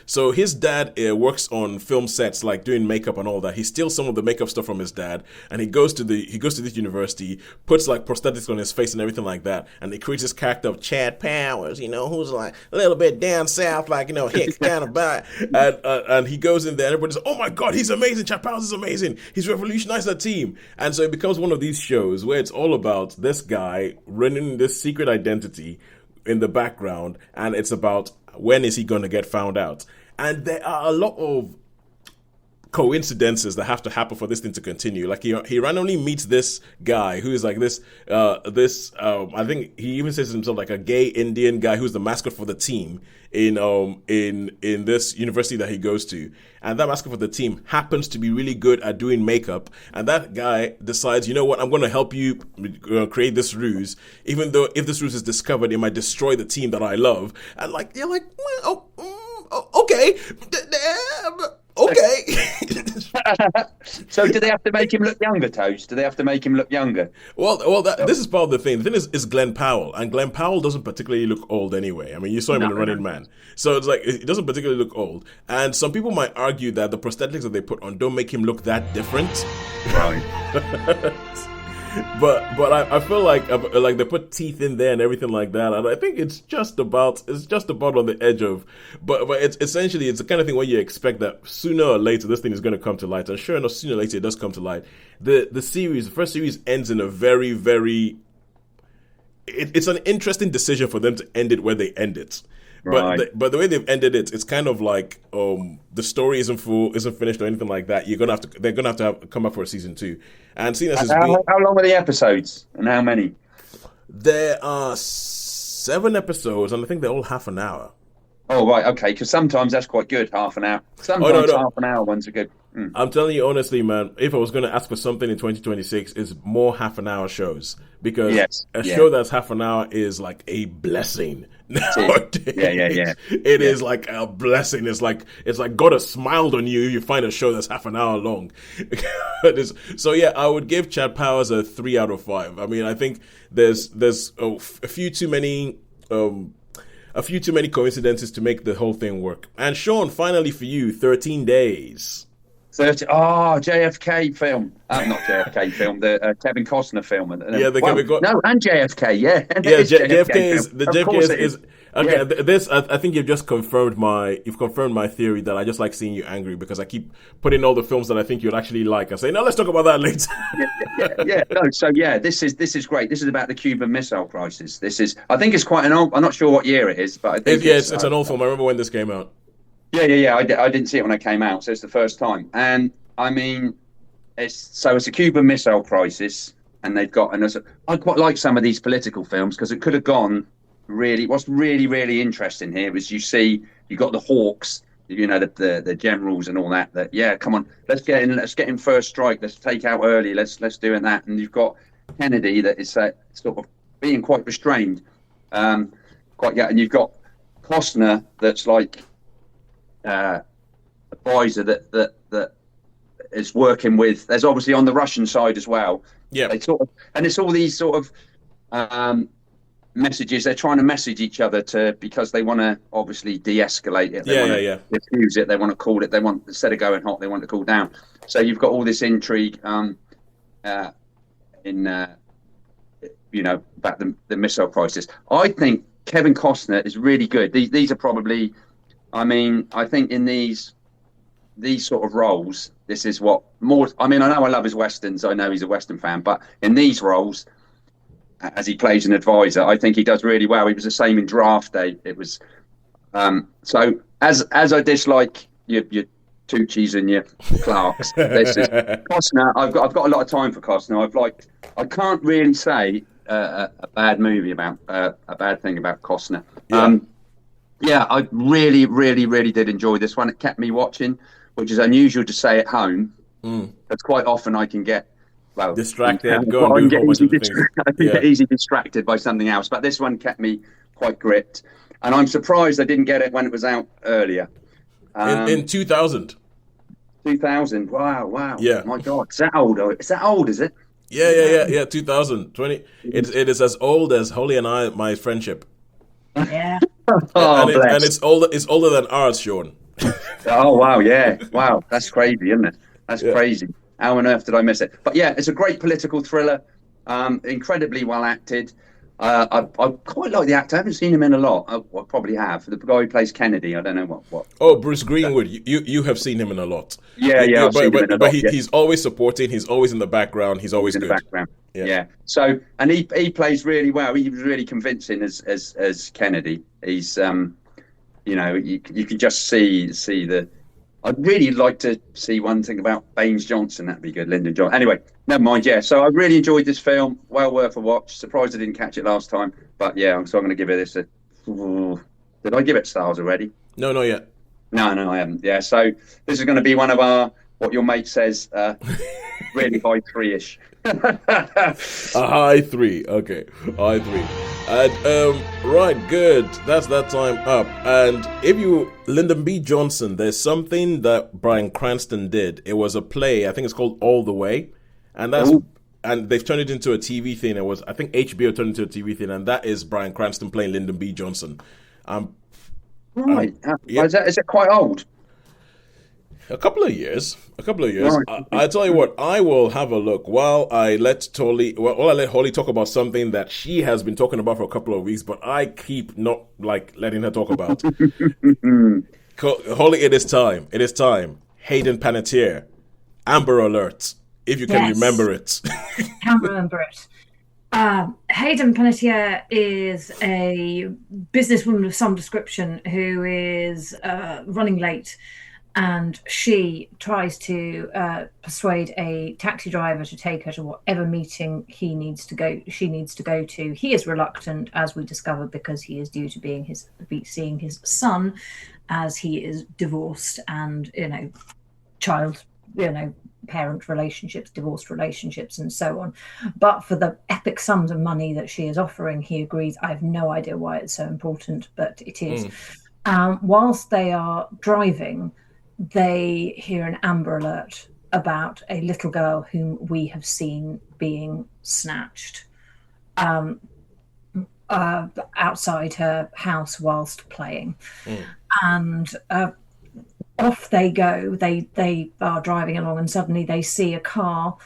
So his dad works on film sets, like doing makeup and all that. He steals some of the makeup stuff from his dad, and he goes to this university, puts like prosthetics on his face and everything like that, and he creates this character of Chad Powers, who's like a little bit down south, like hick kind of bad. And he goes in there, and everybody's, "Oh my God, he's amazing! Chad Powers is amazing! He's revolutionized the team." And so it becomes one of these shows where it's all about this guy running this secret identity in the background, and it's about when is he going to get found out. And there are a lot of coincidences that have to happen for this thing to continue. Like he randomly meets this guy who is like this I think he even says to himself like a gay Indian guy who's the mascot for the team in this university that he goes to. And that mascot for the team happens to be really good at doing makeup. And that guy decides, you know what, I'm going to help you create this ruse, even though if this ruse is discovered, it might destroy the team that I love. And like, you're like, okay. Okay. So do they have to make him look younger, Toes? Do they have to make him look younger? Well, this is part of the thing. The thing is Glenn Powell, and Glenn Powell doesn't particularly look old anyway. I mean, you saw him in The Running Man. So it's like, he doesn't particularly look old. And some people might argue that the prosthetics that they put on don't make him look that different. Right. But I feel like they put teeth in there and everything like that, and I think it's just about on the edge of, but it's essentially it's the kind of thing where you expect that sooner or later this thing is going to come to light, and sure enough, sooner or later it does come to light. The first series ends in a very, very, it's an interesting decision for them to end it where they end it. Right. But the way they've ended it, it's kind of like the story isn't finished or anything like that. They're gonna have to come up for a season 2. And seeing as how long are the episodes and how many? There are 7 episodes, and I think they're all half an hour. Oh right, okay. Because sometimes that's quite good, half an hour. Sometimes half an hour ones are good. I'm telling you honestly, man, if I was going to ask for something in 2026, it's more half-an-hour shows. Because show that's half an hour is like a blessing nowadays. Yeah. It is like a blessing. It's like God has smiled on you if you find a show that's half an hour long. So yeah, I would give Chad Powers a 3 out of 5. I mean, I think there's a few too many coincidences to make the whole thing work. And Shaun, finally for you, 13 Days. JFK film. Not JFK film, the Kevin Costner film. And JFK, yeah. JFK is okay. Yeah. This I think you've just confirmed my theory that I just like seeing you angry because I keep putting all the films that I think you'd actually like. I say, no, let's talk about that later. This is great. This is about the Cuban Missile Crisis. I think it's quite an old. I'm not sure what year it is, but I think it's an old film. I remember when this came out. Yeah. I didn't see it when it came out, so it's the first time. And I mean, it's a Cuban Missile Crisis, and they've got. And I quite like some of these political films because it could have gone. Really, what's really, really interesting here is you got the Hawks, the generals and all that. That come on, let's get in first strike. Let's take out early. Let's doing that. And you've got Kennedy that is sort of being quite restrained, and you've got Costner that's like. Advisor that is working with. There's obviously on the Russian side as well. Yeah, and it's all these sort of messages. They're trying to message each other because they want to obviously de-escalate it. They want to diffuse it. They want to cool it. They want, instead of going hot, they want to cool down. So you've got all this intrigue about the missile crisis. I think Kevin Costner is really good. These are probably. I mean, I think in these sort of roles, this is what more. I mean, I know I love his westerns. I know he's a western fan, but in these roles, as he plays an advisor, I think he does really well. He was the same in Draft Day. It was so as I dislike your Tucci's and your Clarks. This is Costner. I've got a lot of time for Costner. I can't really say a bad movie about a bad thing about Costner. Yeah, I really, really, really did enjoy this one. It kept me watching, which is unusual to say at home. That's quite often I can get distracted. Go and do a whole bunch of things. Get easily distracted by something else. But this one kept me quite gripped, and I'm surprised I didn't get it when it was out earlier. In 2000. 2000. Wow. Yeah. My God, is that old? Is it? Yeah. 2020. It is as old as Holly and my friendship. Yeah. and it's older than ours, Shaun. Oh wow, yeah, wow, that's crazy, isn't it? That's crazy. How on earth did I miss it? But yeah, it's a great political thriller, incredibly well acted. I quite like the actor. I haven't seen him in a lot. I probably have. The guy who plays Kennedy. I don't know what. Oh, Bruce Greenwood. You have seen him in a lot. Yeah. But he's always supporting. He's always in the background. He's always in good. The background. Yeah. So, and he plays really well. He was really convincing as Kennedy. He's you can just see the. I'd really like to see one thing about Baines Johnson. That'd be good, Lyndon Johnson. Anyway, never mind. Yeah, so I really enjoyed this film. Well worth a watch. Surprised I didn't catch it last time, but yeah, so I'm going to give it this. Did I give it stars already? No, not yet. No, I haven't. Yeah, so this is going to be one of our what your mate says, really high 3-ish. A high 3. Okay, high 3. And right, good. That's that time up. And Lyndon B. Johnson, there's something that Bryan Cranston did. It was a play. I think it's called All the Way, and they've turned it into a TV thing. I think HBO turned it into a TV thing, and that is Bryan Cranston playing Lyndon B. Johnson. Right. Is it quite old? A couple of years. Right. I tell you what, I will have a look while I let Holly talk about something that she has been talking about for a couple of weeks, but I keep not letting her talk about. Holly, it is time. Hayden Panettiere, Amber Alert, if you can remember it. Can remember it. Hayden Panettiere is a businesswoman of some description who is running late. And she tries to persuade a taxi driver to take her to whatever meeting she needs to go to. He is reluctant, as we discover, because he is due to be seeing his son, as he is divorced and parent relationships, divorced relationships, and so on. But for the epic sums of money that she is offering, he agrees. I have no idea why it's so important, but it is. Whilst they are driving, they hear an Amber Alert about a little girl whom we have seen being snatched outside her house whilst playing. And off they go. They are driving along, and suddenly they see a car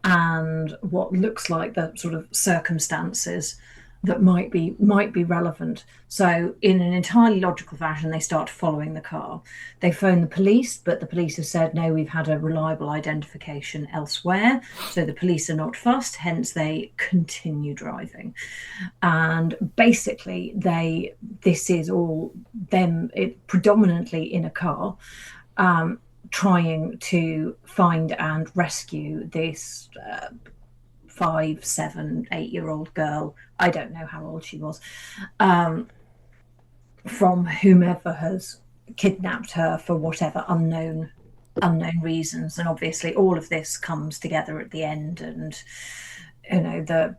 and what looks like the sort of circumstances that might be relevant. So in an entirely logical fashion, they start following the car. They phone the police, but the police have said, no, we've had a reliable identification elsewhere. So the police are not fussed, hence they continue driving. And basically this is all them predominantly in a car, trying to find and rescue this 5, 7, 8-year-old girl. I don't know how old she was, from whomever has kidnapped her for whatever unknown reasons. And obviously all of this comes together at the end, and the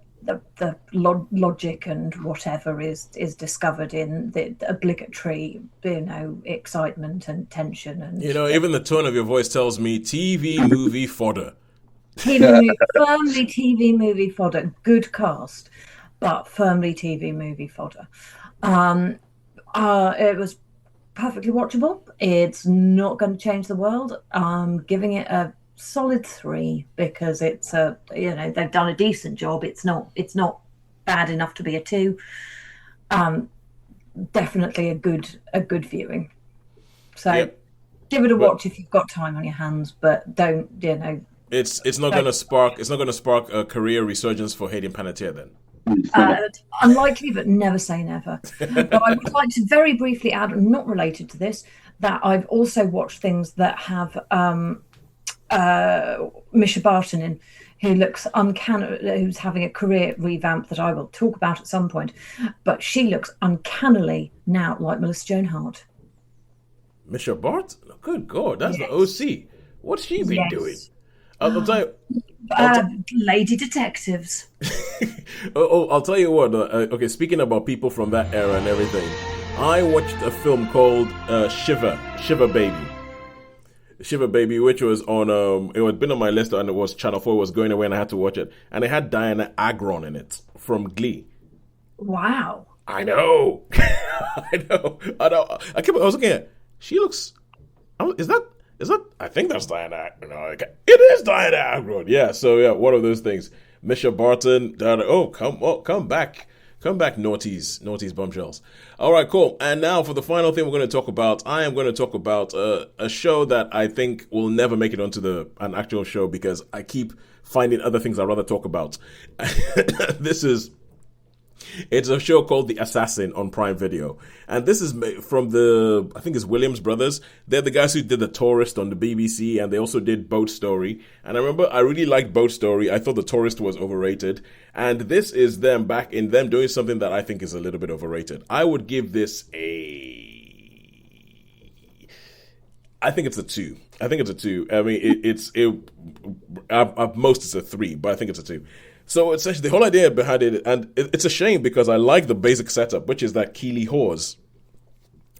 logic and whatever is discovered in the obligatory excitement and tension, and even the tone of your voice tells me TV movie fodder. Firmly TV movie fodder. Good cast, but firmly TV movie fodder. It was perfectly watchable. It's not going to change the world. I'm giving it a solid 3 because it's they've done a decent job. It's not bad enough to be a 2. Definitely a good viewing. So give it a watch if you've got time on your hands, but don't It's not going to spark a career resurgence for Hayden Panettiere then. Unlikely, but never say never. But I would like to very briefly add, not related to this, that I've also watched things that have Misha Barton in, who looks uncanny, who's having a career revamp that I will talk about at some point, but she looks uncannily now like Melissa Joan Hart. Misha Barton? Good God, that's the OC. What's she been doing? I'll tell you. Lady detectives. I'll tell you what. Okay, speaking about people from that era and everything, I watched a film called Shiver Baby, which was on it had been on my list and it was Channel 4. It was going away and I had to watch it, and it had Diana Agron in it from Glee. Wow. I know. I was looking at. She looks. Is that? I think that's Diana. No, it is Diana Agron. Yeah. So yeah, one of those things. Misha Barton. Come back, naughties, bombshells. All right, cool. And now for the final thing we're going to talk about, I am going to talk about a show that I think will never make it onto an actual show because I keep finding other things I'd rather talk about. It's a show called The Assassin on Prime Video. And this is from I think it's Williams Brothers. They're the guys who did The Tourist on the BBC, and they also did Boat Story. And I remember I really liked Boat Story. I thought The Tourist was overrated. And this is them back in them doing something that I think is a little bit overrated. I would give this I think it's a 2. I mean, at most it's a 3, but I think it's a 2. So essentially, the whole idea behind it, and it's a shame because I like the basic setup, which is that Keely Hawes.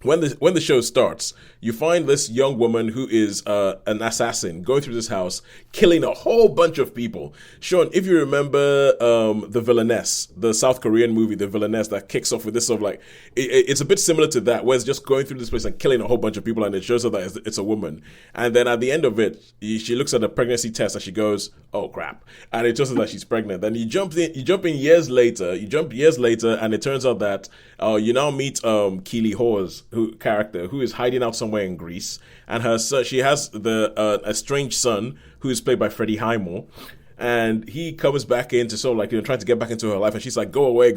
When the show starts, you find this young woman who is an assassin going through this house, killing a whole bunch of people. Shaun, if you remember The Villainess, the South Korean movie, The Villainess, that kicks off with this sort of like, it's a bit similar to that, where it's just going through this place and killing a whole bunch of people, and it shows her that it's a woman. And then at the end of it, she looks at a pregnancy test and she goes, "Oh crap!" And it shows her that she's pregnant. Then you jump years later, and it turns out that you now meet Keely Hawes, character who is hiding out somewhere in Greece, and she has a strange son who is played by Freddie Highmore, and he comes back in to sort of like trying to get back into her life, and she's like, go away,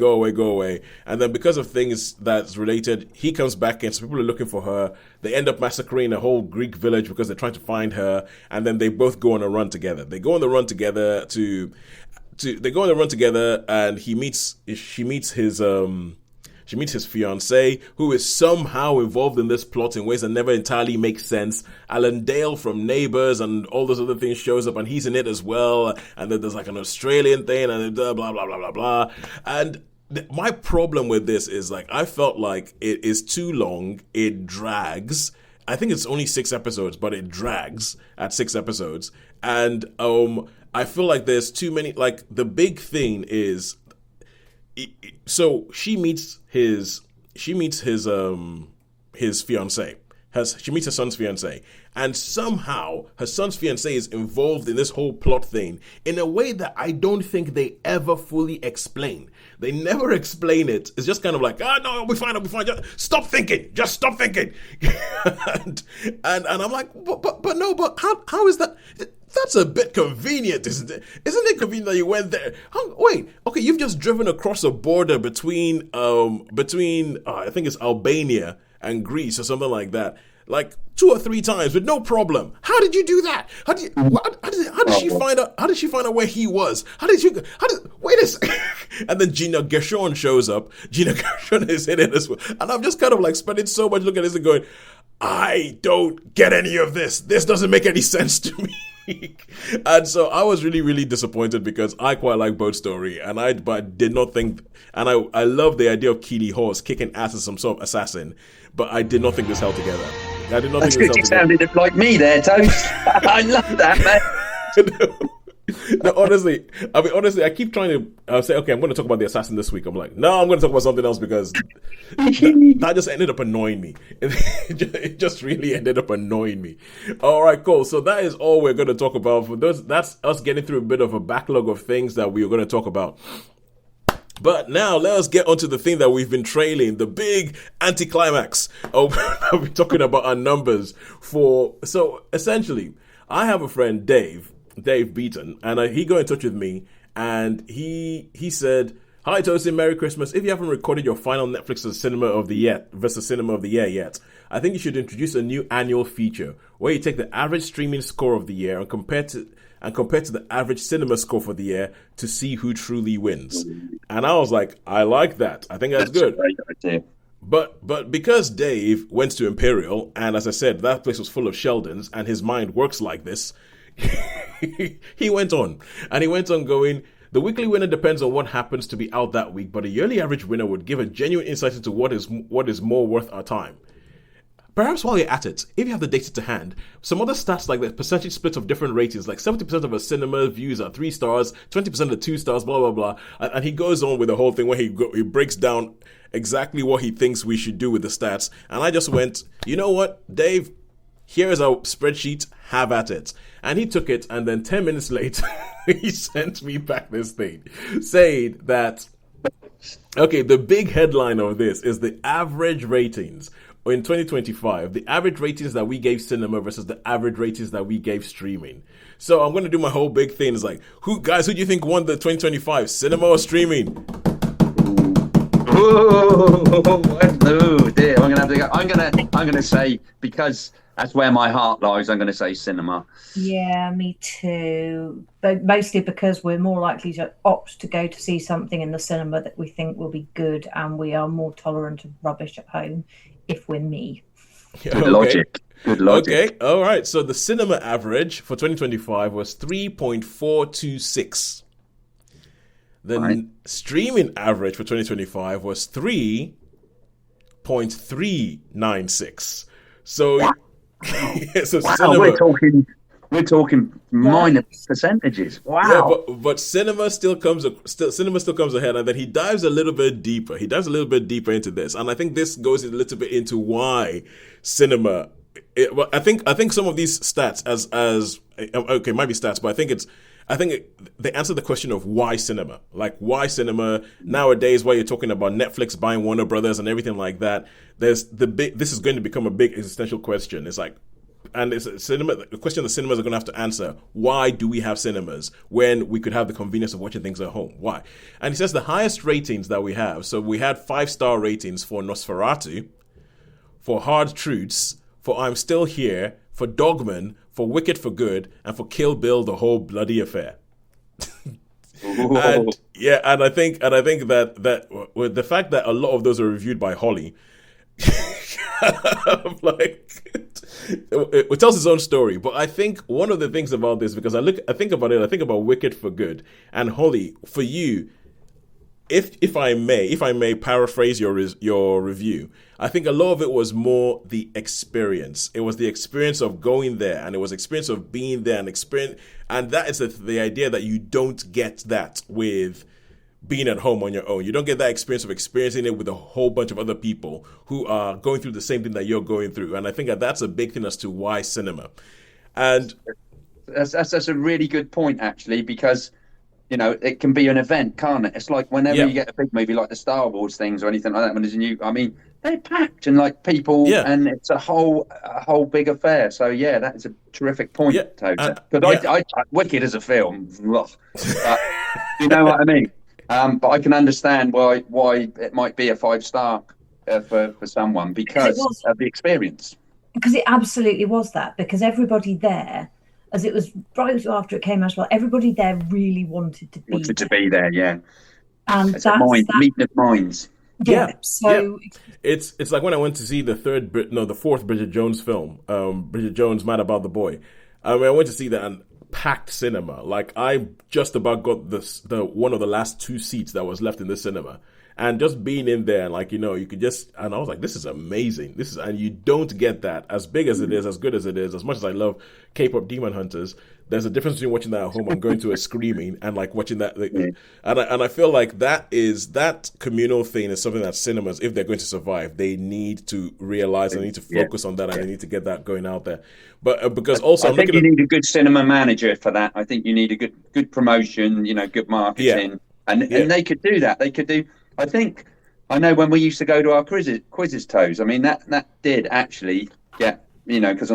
and then because of things that's related, he comes back in, so people are looking for her. They end up massacring a whole Greek village because they're trying to find her, and then they both go on a run together. And she meets his fiancée, who is somehow involved in this plot in ways that never entirely make sense. Alan Dale from Neighbours and all those other things shows up, and he's in it as well. And then there's like an Australian thing, and blah, blah, blah, blah, blah, blah. And my problem with this is, like, I felt like it is too long. It drags. I think it's only 6 episodes, but it drags at 6 episodes. And I feel like there's too many. Like, the big thing is, so she meets his fiancée. She meets her son's fiancée, and somehow her son's fiancée is involved in this whole plot thing in a way that I don't think they ever fully explain. They never explain it. It's just kind of like, no, I'll be fine. Just stop thinking. and I'm like, but how is that? That's a bit convenient, isn't it? Isn't it convenient that you went there? Wait, okay, you've just driven across a border between I think it's Albania and Greece or something like that, like 2 or 3 times with no problem. How did you do that? How did she find out? How did she find out where he was? Wait a second. And then Gina Gershon shows up. Gina Gershon is in it as well, and I'm just kind of like spending so much looking at this and going, I don't get any of this. This doesn't make any sense to me. And so I was really, really disappointed because I quite like Boat Story, but I did not think, and I love the idea of Keely Hawes kicking ass as some sort of assassin, but I did not think this held together. I did not think this held together. You sounded like me there, Toast. I love that, man. No, honestly, I keep trying to say, okay, I'm going to talk about The Assassin this week. I'm like, no, I'm going to talk about something else because that just ended up annoying me. It just really ended up annoying me. All right, cool. So that is all we're going to talk about. For those, that's us getting through a bit of a backlog of things that we are going to talk about. But now let us get onto the thing that we've been trailing, the big anticlimax. We're talking about our numbers so essentially, I have a friend, Dave Beaton, and he got in touch with me, and he said, Hi, Tosin, Merry Christmas. If you haven't recorded your final Netflix Cinema of the Year versus Cinema of the Year yet, I think you should introduce a new annual feature where you take the average streaming score of the year and compare to the average cinema score for the year to see who truly wins. And I was like, I like that. I think that's good. A great idea. But because Dave went to Imperial, and as I said, that place was full of Sheldons, and his mind works like this, he went on going, the weekly winner depends on what happens to be out that week, but a yearly average winner would give a genuine insight into what is more worth our time. Perhaps while you're at it, if you have the data to hand, some other stats like the percentage split of different ratings, like 70% of a cinema views are 3 stars, 20% are 2 stars, blah, blah, blah. And he goes on with the whole thing where he breaks down exactly what he thinks we should do with the stats. And I just went, you know what, Dave, here is our spreadsheet, have at it. And he took it, and then 10 minutes later, he sent me back this thing saying that, okay, the big headline of this is the average ratings in 2025, the average ratings that we gave cinema versus the average ratings that we gave streaming. So I'm going to do my whole big thing. It's like, who do you think won the 2025, cinema or streaming? Oh dear! I'm gonna have to go. I'm gonna say, because that's where my heart lies, I'm gonna say cinema. Yeah, me too. But mostly because we're more likely to opt to go to see something in the cinema that we think will be good, and we are more tolerant of rubbish at home if we're me. Good logic. Good logic. Okay, all right. So the cinema average for 2025 was 3.426. The streaming average for 2025 was 3.396. So, so cinema, we're talking minor percentages. Wow. Yeah, but cinema still comes ahead, and then he dives a little bit deeper. Into this, and I think this goes a little bit into why cinema. I think some of these stats it might be stats, but I think they answer the question of why cinema. Like, why cinema nowadays, where you're talking about Netflix buying Warner Brothers and everything like that. This is going to become a big existential question. It's like, and it's the question the cinemas are going to have to answer. Why do we have cinemas when we could have the convenience of watching things at home? Why? And he says the highest ratings that we have. So we had 5-star ratings for Nosferatu, for Hard Truths, for I'm Still Here, for Dogman, for Wicked for Good, and for Kill Bill, the whole bloody affair. And I think that with the fact that a lot of those are reviewed by Holly, like, it tells its own story. But I think one of the things about this, because I think about Wicked for Good and Holly, for you, if I may paraphrase your review, I think a lot of it was more the experience. It was the experience of going there, and it was the experience of being there and experience. And that is the idea that you don't get that with being at home on your own. You don't get that experience of experiencing it with a whole bunch of other people who are going through the same thing that you're going through. And I think that's a big thing as to why cinema. And that's a really good point, actually, because, you know, it can be an event, can't it? It's like whenever you get a big movie like the Star Wars things or anything like that, when there's a new, I mean, they're packed and like people, and it's a whole big affair. So yeah, that is a terrific point, Tosin. Because I Wicked as a film, you know what I mean. But I can understand why it might be a 5-star for someone because of the experience. Because it absolutely was that. Because everybody there, as it was right after it came out, well, everybody there really wanted to be there. Yeah. And it's a meeting of minds. Yeah. So it's like when I went to see the fourth Bridget Jones film, Bridget Jones, Mad About the Boy. I mean, I went to see that and packed cinema. Like, I just about got the one of the last 2 seats that was left in the cinema. And just being in there, and like, you know, you could just, and I was like, this is amazing. And you don't get that, as big as it is, as good as it is, as much as I love K-pop Demon Hunters. There's a difference between watching that at home and going to a screening and like watching that. And I feel like that communal thing is something that cinemas, if they're going to survive, they need to realize, they need to focus on that, and they need to get that going out there. But because also, I think you need a good cinema manager for that. I think you need a good promotion, you know, good marketing, and they could do that. They could do. I know when we used to go to our quizzes, Toes. I mean, that did actually get, you know, because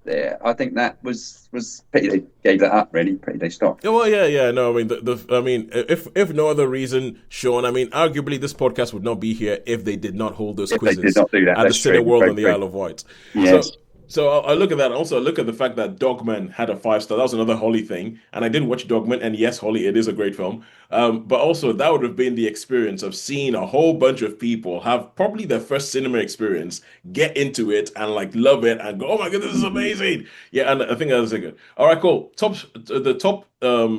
I think that was pity they gave that up. Really, pity they stopped. Well, yeah. No, I mean, if no other reason, Shaun, I mean, arguably this podcast would not be here if they did not hold those quizzes They did not do that. at the Cineworld on the Isle of Wight. Yes. So I look at that. Also, I look at the fact that Dogman had a 5-star. That was another Holly thing. And I did watch Dogman. And yes, Holly, it is a great film. But also, that would have been the experience of seeing a whole bunch of people have probably their first cinema experience, get into it and like love it and go, oh my God, this is amazing. Yeah, and I think that was good. All right, cool. The top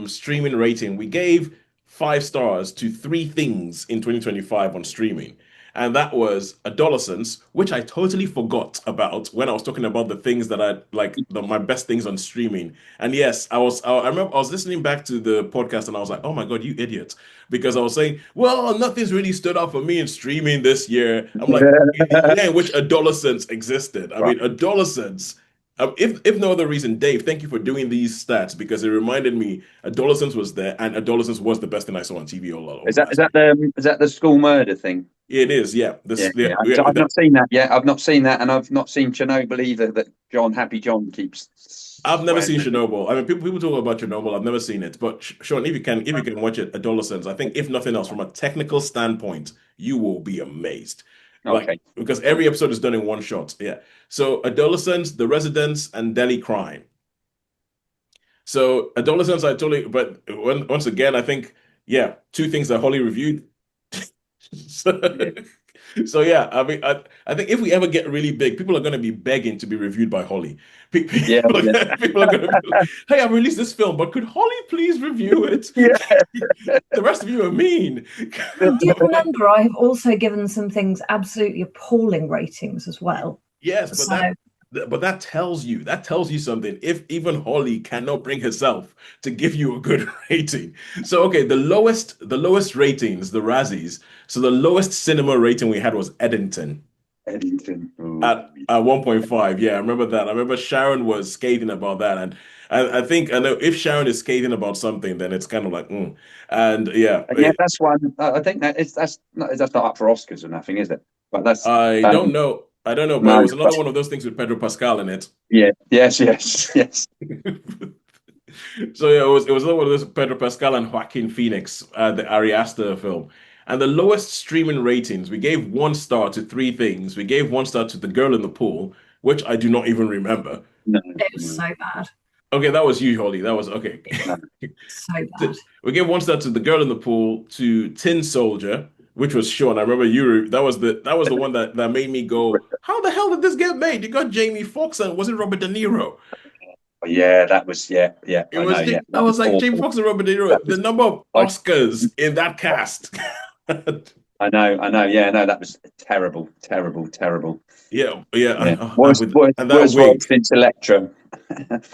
streaming rating. We gave 5 stars to 3 things in 2025 on streaming. And that was Adolescence, which I totally forgot about when I was talking about the things that I like, my best things on streaming. And yes, I remember I was listening back to the podcast and I was like, oh my God, you idiot. Because I was saying, well, nothing's really stood out for me in streaming this year. I'm like, yeah, in which Adolescence existed. I mean, Adolescence. If no other reason, Dave, thank you for doing these stats because it reminded me Adolescence was there and Adolescence was the best thing I saw on TV all along. Is that the school murder thing? It is, yeah. I've not seen that yet. I've not seen that, and I've not seen Chernobyl either. That Happy John keeps. I've never seen Chernobyl. I mean, people talk about Chernobyl. I've never seen it, but Shaun, if you can watch it, Adolescence. I think if nothing else, from a technical standpoint, you will be amazed. Okay. Because every episode is done in one shot. Yeah. So Adolescence, The Residents, and Delhi Crime. So Adolescence, but once again, I think, 2 things that Holly reviewed. So yeah, I mean, I think if we ever get really big, people are going to be begging to be reviewed by Holly. People are going to be like, hey, I released this film, but could Holly please review it? Yeah. The rest of you are mean. Do you remember I have also given some things absolutely appalling ratings as well? Yes, but that tells you something. If even Holly cannot bring herself to give you a good rating. So okay, the lowest ratings, the Razzies. So the lowest cinema rating we had was Eddington. Ooh. At 1.5. Yeah, I remember that. I remember Sharon was scathing about that, and I know if Sharon is scathing about something, then it's kind of like, and yeah, that's one. I think that's not up for Oscars or nothing, is it? But that's I don't know. But it was another one of those things with Pedro Pascal in it. Yeah. Yes. So yeah, it was another one of those Pedro Pascal and Joaquin Phoenix, the Ari Aster film. And the lowest streaming ratings, we gave 1 star to 3 things. We gave 1 star to The Girl in the Pool, which I do not even remember. No, it was so bad. Okay, that was you, Holly. That was okay. So bad. We gave 1 star to The Girl in the Pool, to Tin Soldier, which was Shaun. I remember that was the one that made me go, how the hell did this get made? You got Jamie Foxx and was it Robert De Niro? Yeah, that was yeah. I was like, Jamie Foxx and Robert De Niro. The number of Oscars in that cast. I know. Yeah, no, that was terrible. Yeah. Worst since Electro. But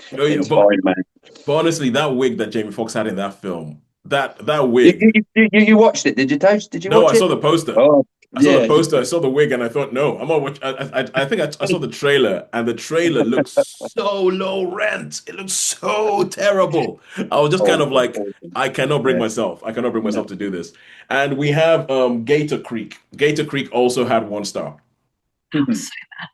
honestly, that wig that Jamie Foxx had in that film, that wig. You watched it? Did you, Toast? Did you? No, watch I saw the poster. Oh, I saw the poster. I saw the wig, and I thought, no, I'm gonna watch. I think I saw the trailer, and the trailer looks so low rent. It looks so terrible. I was just kind of like, I cannot bring myself. I cannot bring myself to do this. And we have Gator Creek. Gator Creek also had 1 star. That was so bad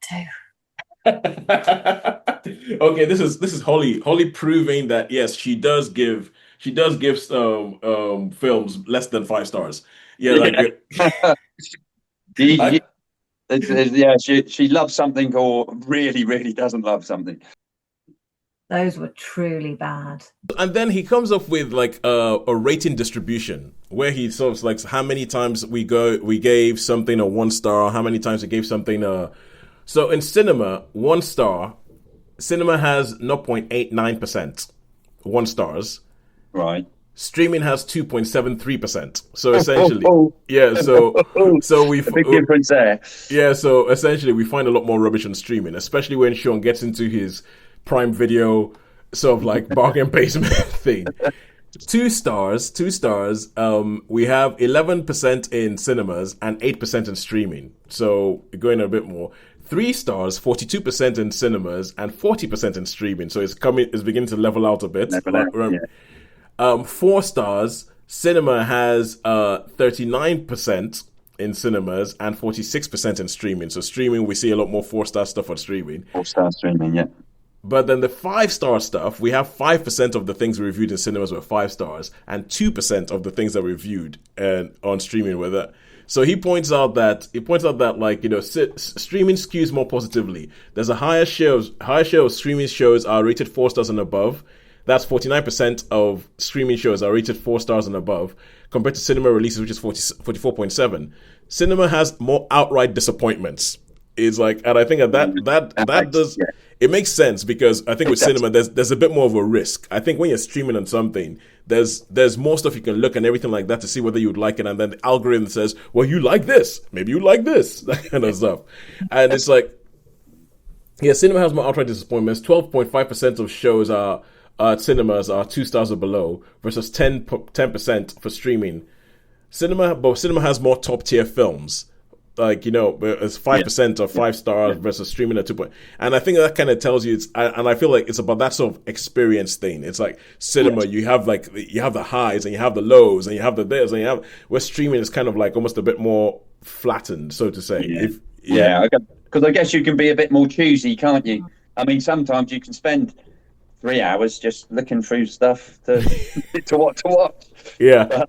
too. Okay, this is Holly. Holly proving that yes, she does give films less than 5 stars. Yeah, like. She loves something or really, really doesn't love something. Those were truly bad. And then he comes up with like a rating distribution where he sort of like how many times we gave something a 1 star, how many times we gave something so in cinema, 1 star, cinema has 0.89% 1 stars. Right. Streaming has 2.73%. So essentially, so we big difference there. Yeah, so essentially we find a lot more rubbish on streaming, especially when Shaun gets into his Prime Video sort of like bargain basement thing. 2 stars. We have 11% in cinemas and 8% in streaming. So going a bit more. 3 stars, 42% in cinemas and 40% in streaming. So it's beginning to level out a bit. 4 stars, cinema has 39% in cinemas and 46% in streaming. So streaming, we see a lot more 4-star stuff on streaming. 4-star streaming, yeah. But then the 5-star stuff, we have 5% of the things we reviewed in cinemas were 5 stars, and 2% of the things that we reviewed on streaming were that. So he points out that like, you know, streaming skews more positively. There's a higher share of streaming shows are rated 4 stars and above. That's 49% of streaming shows are rated 4 stars and above, compared to cinema releases, which is 44.7. Cinema has more outright disappointments. It's like, and I think that does, it makes sense, because I think with cinema there's a bit more of a risk. I think when you're streaming on something, there's more stuff you can look and everything like that to see whether you would like it, and then the algorithm says, well, you like this, maybe you like this, that kind of stuff. And it's like, yeah, cinema has more outright disappointments. 12.5% of shows cinemas are 2 stars or below, versus 10% for streaming. Cinema has more top tier films. Like, you know, it's 5% or 5 stars versus streaming at 2. And I think that kind of tells you and I feel like it's about that sort of experience thing. It's like cinema, you have the highs and you have the lows and you have the this and you have, where streaming is kind of like almost a bit more flattened, so to say. Because I guess you can be a bit more choosy, can't you? I mean, sometimes you can spend 3 hours just looking through stuff to what to watch. Yeah.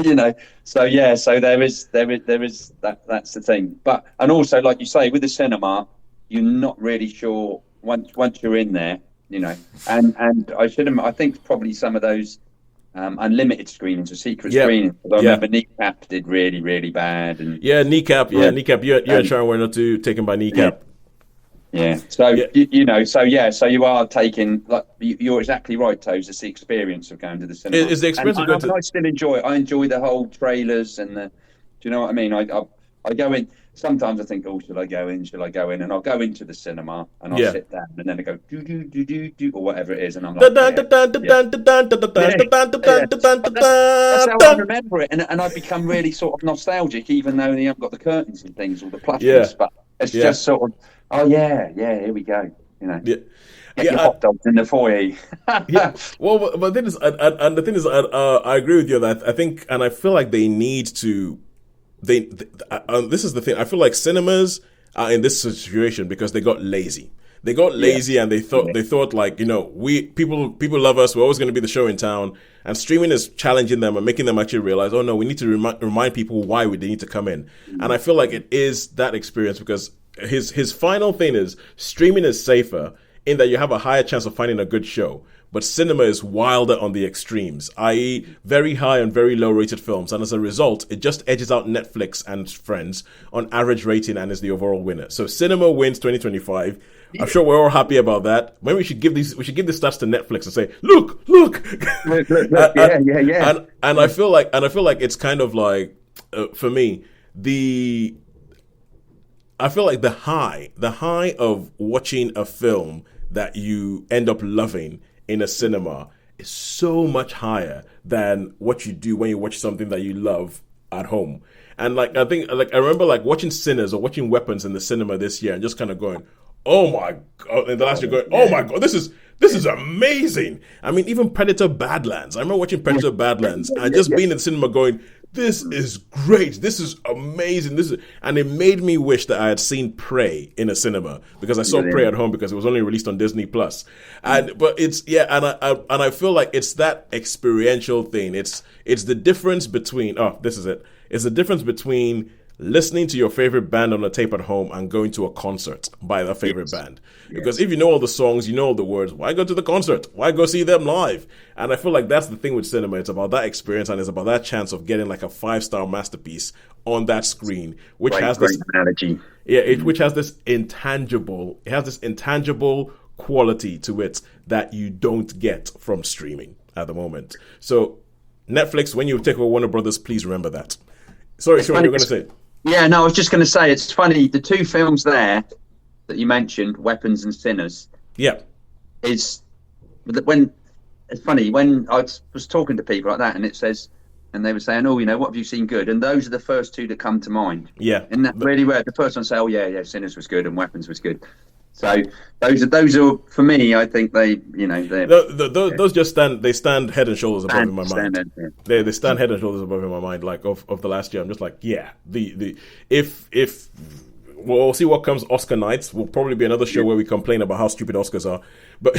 You know, so there is that's the thing. But, and also, like you say, with the cinema, you're not really sure once you're in there, you know. And I think probably some of those unlimited screenings or secret screenings. I remember Kneecap did really, really bad. And Kneecap. Kneecap. You and Shaun were not too taken by Kneecap. Yeah. So you know, so you are taking, like, you're exactly right, Toes. It's the experience of going to the cinema. Is the experience of going to? I still enjoy it. I enjoy the whole trailers and the. Do you know what I mean? I go in. Sometimes I think, oh, should I go in? Should I go in? And I'll go into the cinema and I'll sit down, and then I go do or whatever it is, and I'm like, that's how I remember it, and I become really sort of nostalgic, even though they haven't got the curtains and things or the plastics, but it's just sort of. Oh yeah, here we go. You know, get your hot dogs in the foyer. Well, but the thing is, I agree with you that I think, and I feel like they need to. This is the thing. I feel like cinemas are in this situation because they got lazy. They got lazy, and they thought like, you know, people love us. We're always going to be the show in town, and streaming is challenging them and making them actually realize, oh no, we need to remind people why they need to come in. And I feel like it is that experience, because his final thing is streaming is safer in that you have a higher chance of finding a good show, but cinema is wilder on the extremes, i.e. very high and very low rated films, and as a result it just edges out Netflix and Friends on average rating and is the overall winner. So cinema wins 2025. I'm sure we're all happy about that. Maybe we should give the stats to Netflix and say, look. And I feel like it's kind of like, for me, I feel like the high of watching a film that you end up loving in a cinema is so much higher than what you do when you watch something that you love at home. And like, I think, like, I remember like watching Sinners or watching Weapons in the cinema this year and just kind of going, oh my God, and the last year going, oh my God, this is amazing. I mean, even Predator Badlands. I remember watching Predator Badlands and just being in the cinema going, this is great. This is amazing. And it made me wish that I had seen Prey in a cinema, because I saw Prey at home because it was only released on Disney Plus. And I feel like it's that experiential thing. It's the difference between this is it. It's the difference between listening to your favorite band on a tape at home and going to a concert by that favorite band. Because if you know all the songs, you know all the words, why go to the concert? Why go see them live? And I feel like that's the thing with cinema. It's about that experience, and it's about that chance of getting like a 5-star masterpiece on that screen, which has this analogy. Which has this intangible. It has this intangible quality to it that you don't get from streaming at the moment. So Netflix, when you take over Warner Brothers, please remember that. Sorry, Shaun, you were going to say. Yeah, no, I was just going to say, it's funny, the two films there that you mentioned, Weapons and Sinners. Yeah. It's funny, when I was talking to people like that, and it says, and they were saying, oh, you know, what have you seen good? And those are the first two that come to mind. Yeah. And that really were, the first one say, oh, yeah, Sinners was good and Weapons was good. So those are for me. I think they, you know, those just stand head and shoulders above in my mind. They stand head and shoulders above in my mind. Like of the last year, I'm just like, yeah. If we'll see what comes Oscar nights. Will probably be another show where we complain about how stupid Oscars are, but,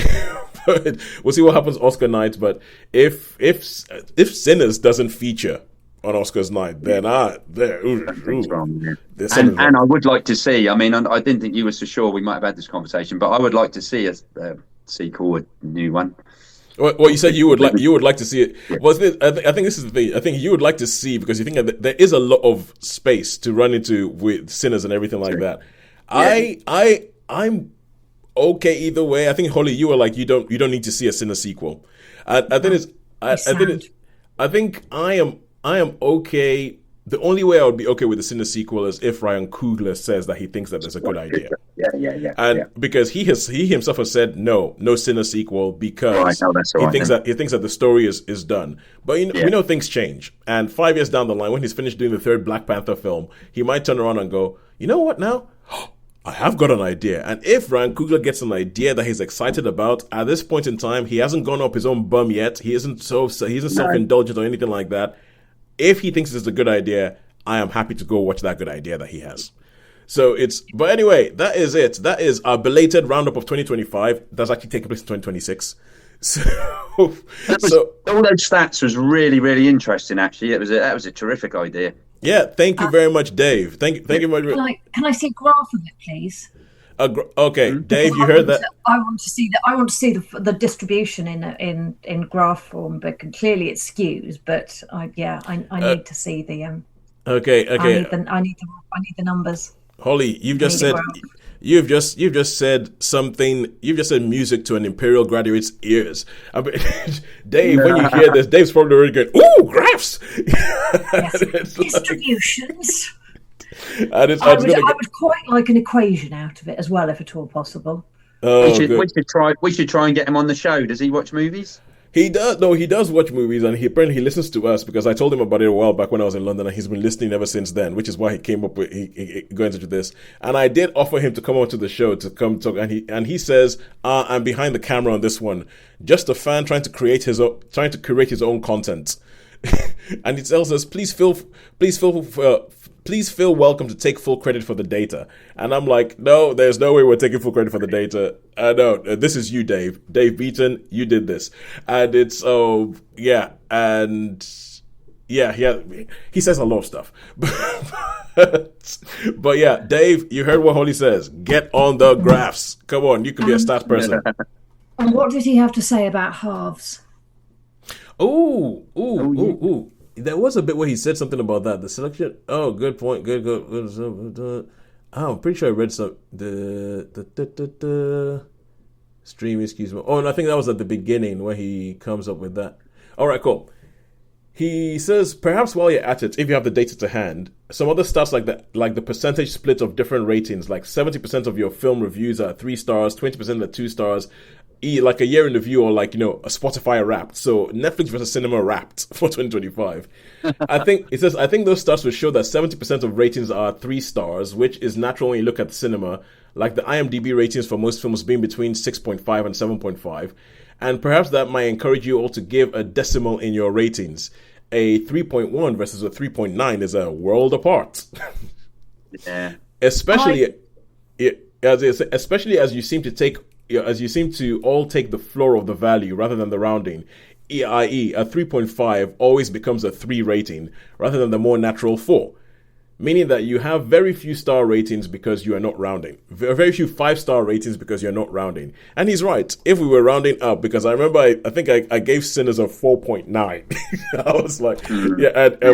but we'll see what happens Oscar nights. But if Sinners doesn't feature on Oscars night, then and I would like to see. I mean, I didn't think you were so sure. We might have had this conversation, but I would like to see a sequel, a new one. Well, you said you would like to see it. Yeah. Well, I think this is the thing. I think you would like to see, because you think that there is a lot of space to run into with Sinners and everything like that. Yeah. I'm okay either way. I think, Holly, you were like, you don't need to see a Sinners sequel. I think I am okay. The only way I would be okay with the Sinners sequel is if Ryan Coogler says that he thinks that it's a good idea. Yeah. And because he himself has said no Sinners sequel, because he thinks that the story is done. But we know things change. And 5 years down the line, when he's finished doing the third Black Panther film, he might turn around and go, you know what now? I have got an idea. And if Ryan Coogler gets an idea that he's excited about, at this point in time, he hasn't gone up his own bum yet. He isn't self-indulgent or anything like that. If he thinks it's a good idea, I am happy to go watch that good idea that he has. But anyway, that is it. That is our belated roundup of 2025. That's actually taking place in 2026. All those stats was really, really interesting. Actually, that was a terrific idea. Yeah, thank you very much, Dave. Thank you very much. Can I see a graph of it, please? Okay, Dave, you heard that? I want to see the distribution in graph form, but clearly it skews. But I need to see the Okay. I need the numbers. Holly, you've just said something. You've just said music to an Imperial graduate's ears. I mean, Dave, when you hear this, Dave's probably already going, "Ooh, graphs!" Yes. Distributions. I would quite like an equation out of it as well, if at all possible. We should try and get him on the show. Does he watch movies? He does. No, he does watch movies, and he listens to us, because I told him about it a while back when I was in London, and he's been listening ever since then, which is why he came up with going into this. And I did offer him to come on to the show to come talk, and he says, "I'm behind the camera on this one, just a fan trying to curate his own content." And he tells us, please feel welcome to take full credit for the data. And I'm like, no, there's no way we're taking full credit for the data. No, this is you, Dave Beaton, you did this. And it's he says a lot of stuff. But yeah, Dave, you heard what Holly says. Get on the graphs. Come on, you can be a stats person. And what did he have to say about halves? Ooh. There was a bit where he said something about that. The selection. Oh, good point. Good. I'm pretty sure I read some the stream. Excuse me. Oh, and I think that was at the beginning where he comes up with that. All right, cool. He says, perhaps while you're at it, if you have the data to hand, some other stats like the percentage split of different ratings, like 70% of your film reviews are 3 stars, 20% are 2 stars. Like a year in review, or like, a Spotify Wrapped. So Netflix versus cinema Wrapped for 2025. I think those stats will show that 70% of ratings are 3 stars, which is natural when you look at the cinema, like the IMDb ratings for most films being between 6.5 and 7.5. And perhaps that might encourage you all to give a decimal in your ratings. A 3.1 versus a 3.9 is a world apart. Yeah. Especially as you seem to all take the floor of the value rather than the rounding, i.e. a 3.5 always becomes a 3 rating rather than the more natural 4, meaning that you have very few star ratings because you are not rounding, very few 5-star ratings because you're not rounding. And he's right, if we were rounding up, because I remember I think I gave Sinners a 4.9. I was like,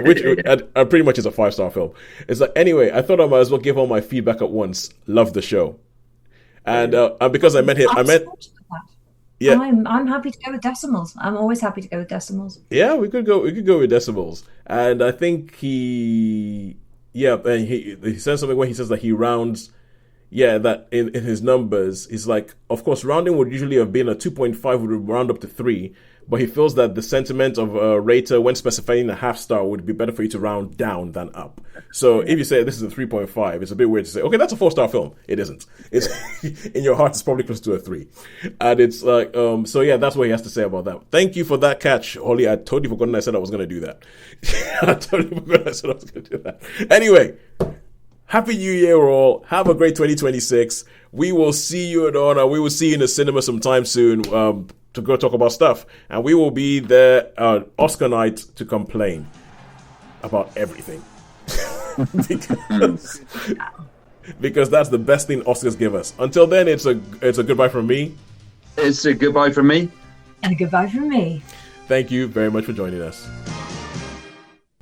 which pretty much is a 5-star film. It's like, anyway, I thought I might as well give all my feedback at once. Love the show. And because I met him, yeah, I'm happy to go with decimals. I'm always happy to go with decimals. Yeah, we could go with decimals. And I think he says something where he says that he rounds, that in his numbers, he's like, of course, rounding would usually have been a 2.5 would round up to 3, but he feels that the sentiment of a rater when specifying a half star would be better for you to round down than up. So if you say this is a 3.5, it's a bit weird to say, okay, that's a 4-star film. It isn't. It's in your heart, it's probably close to a 3. And it's like, that's what he has to say about that. Thank you for that catch, Holly. I totally forgot I said I was going to do that. Anyway, Happy New Year, all. Have a great 2026. We will see you at Honor. We will see you in the cinema sometime soon to go talk about stuff. And we will be there Oscar night to complain about everything. because that's the best thing Oscars give us. Until then, it's a goodbye from me. It's a goodbye from me. And a goodbye from me. Thank you very much for joining us.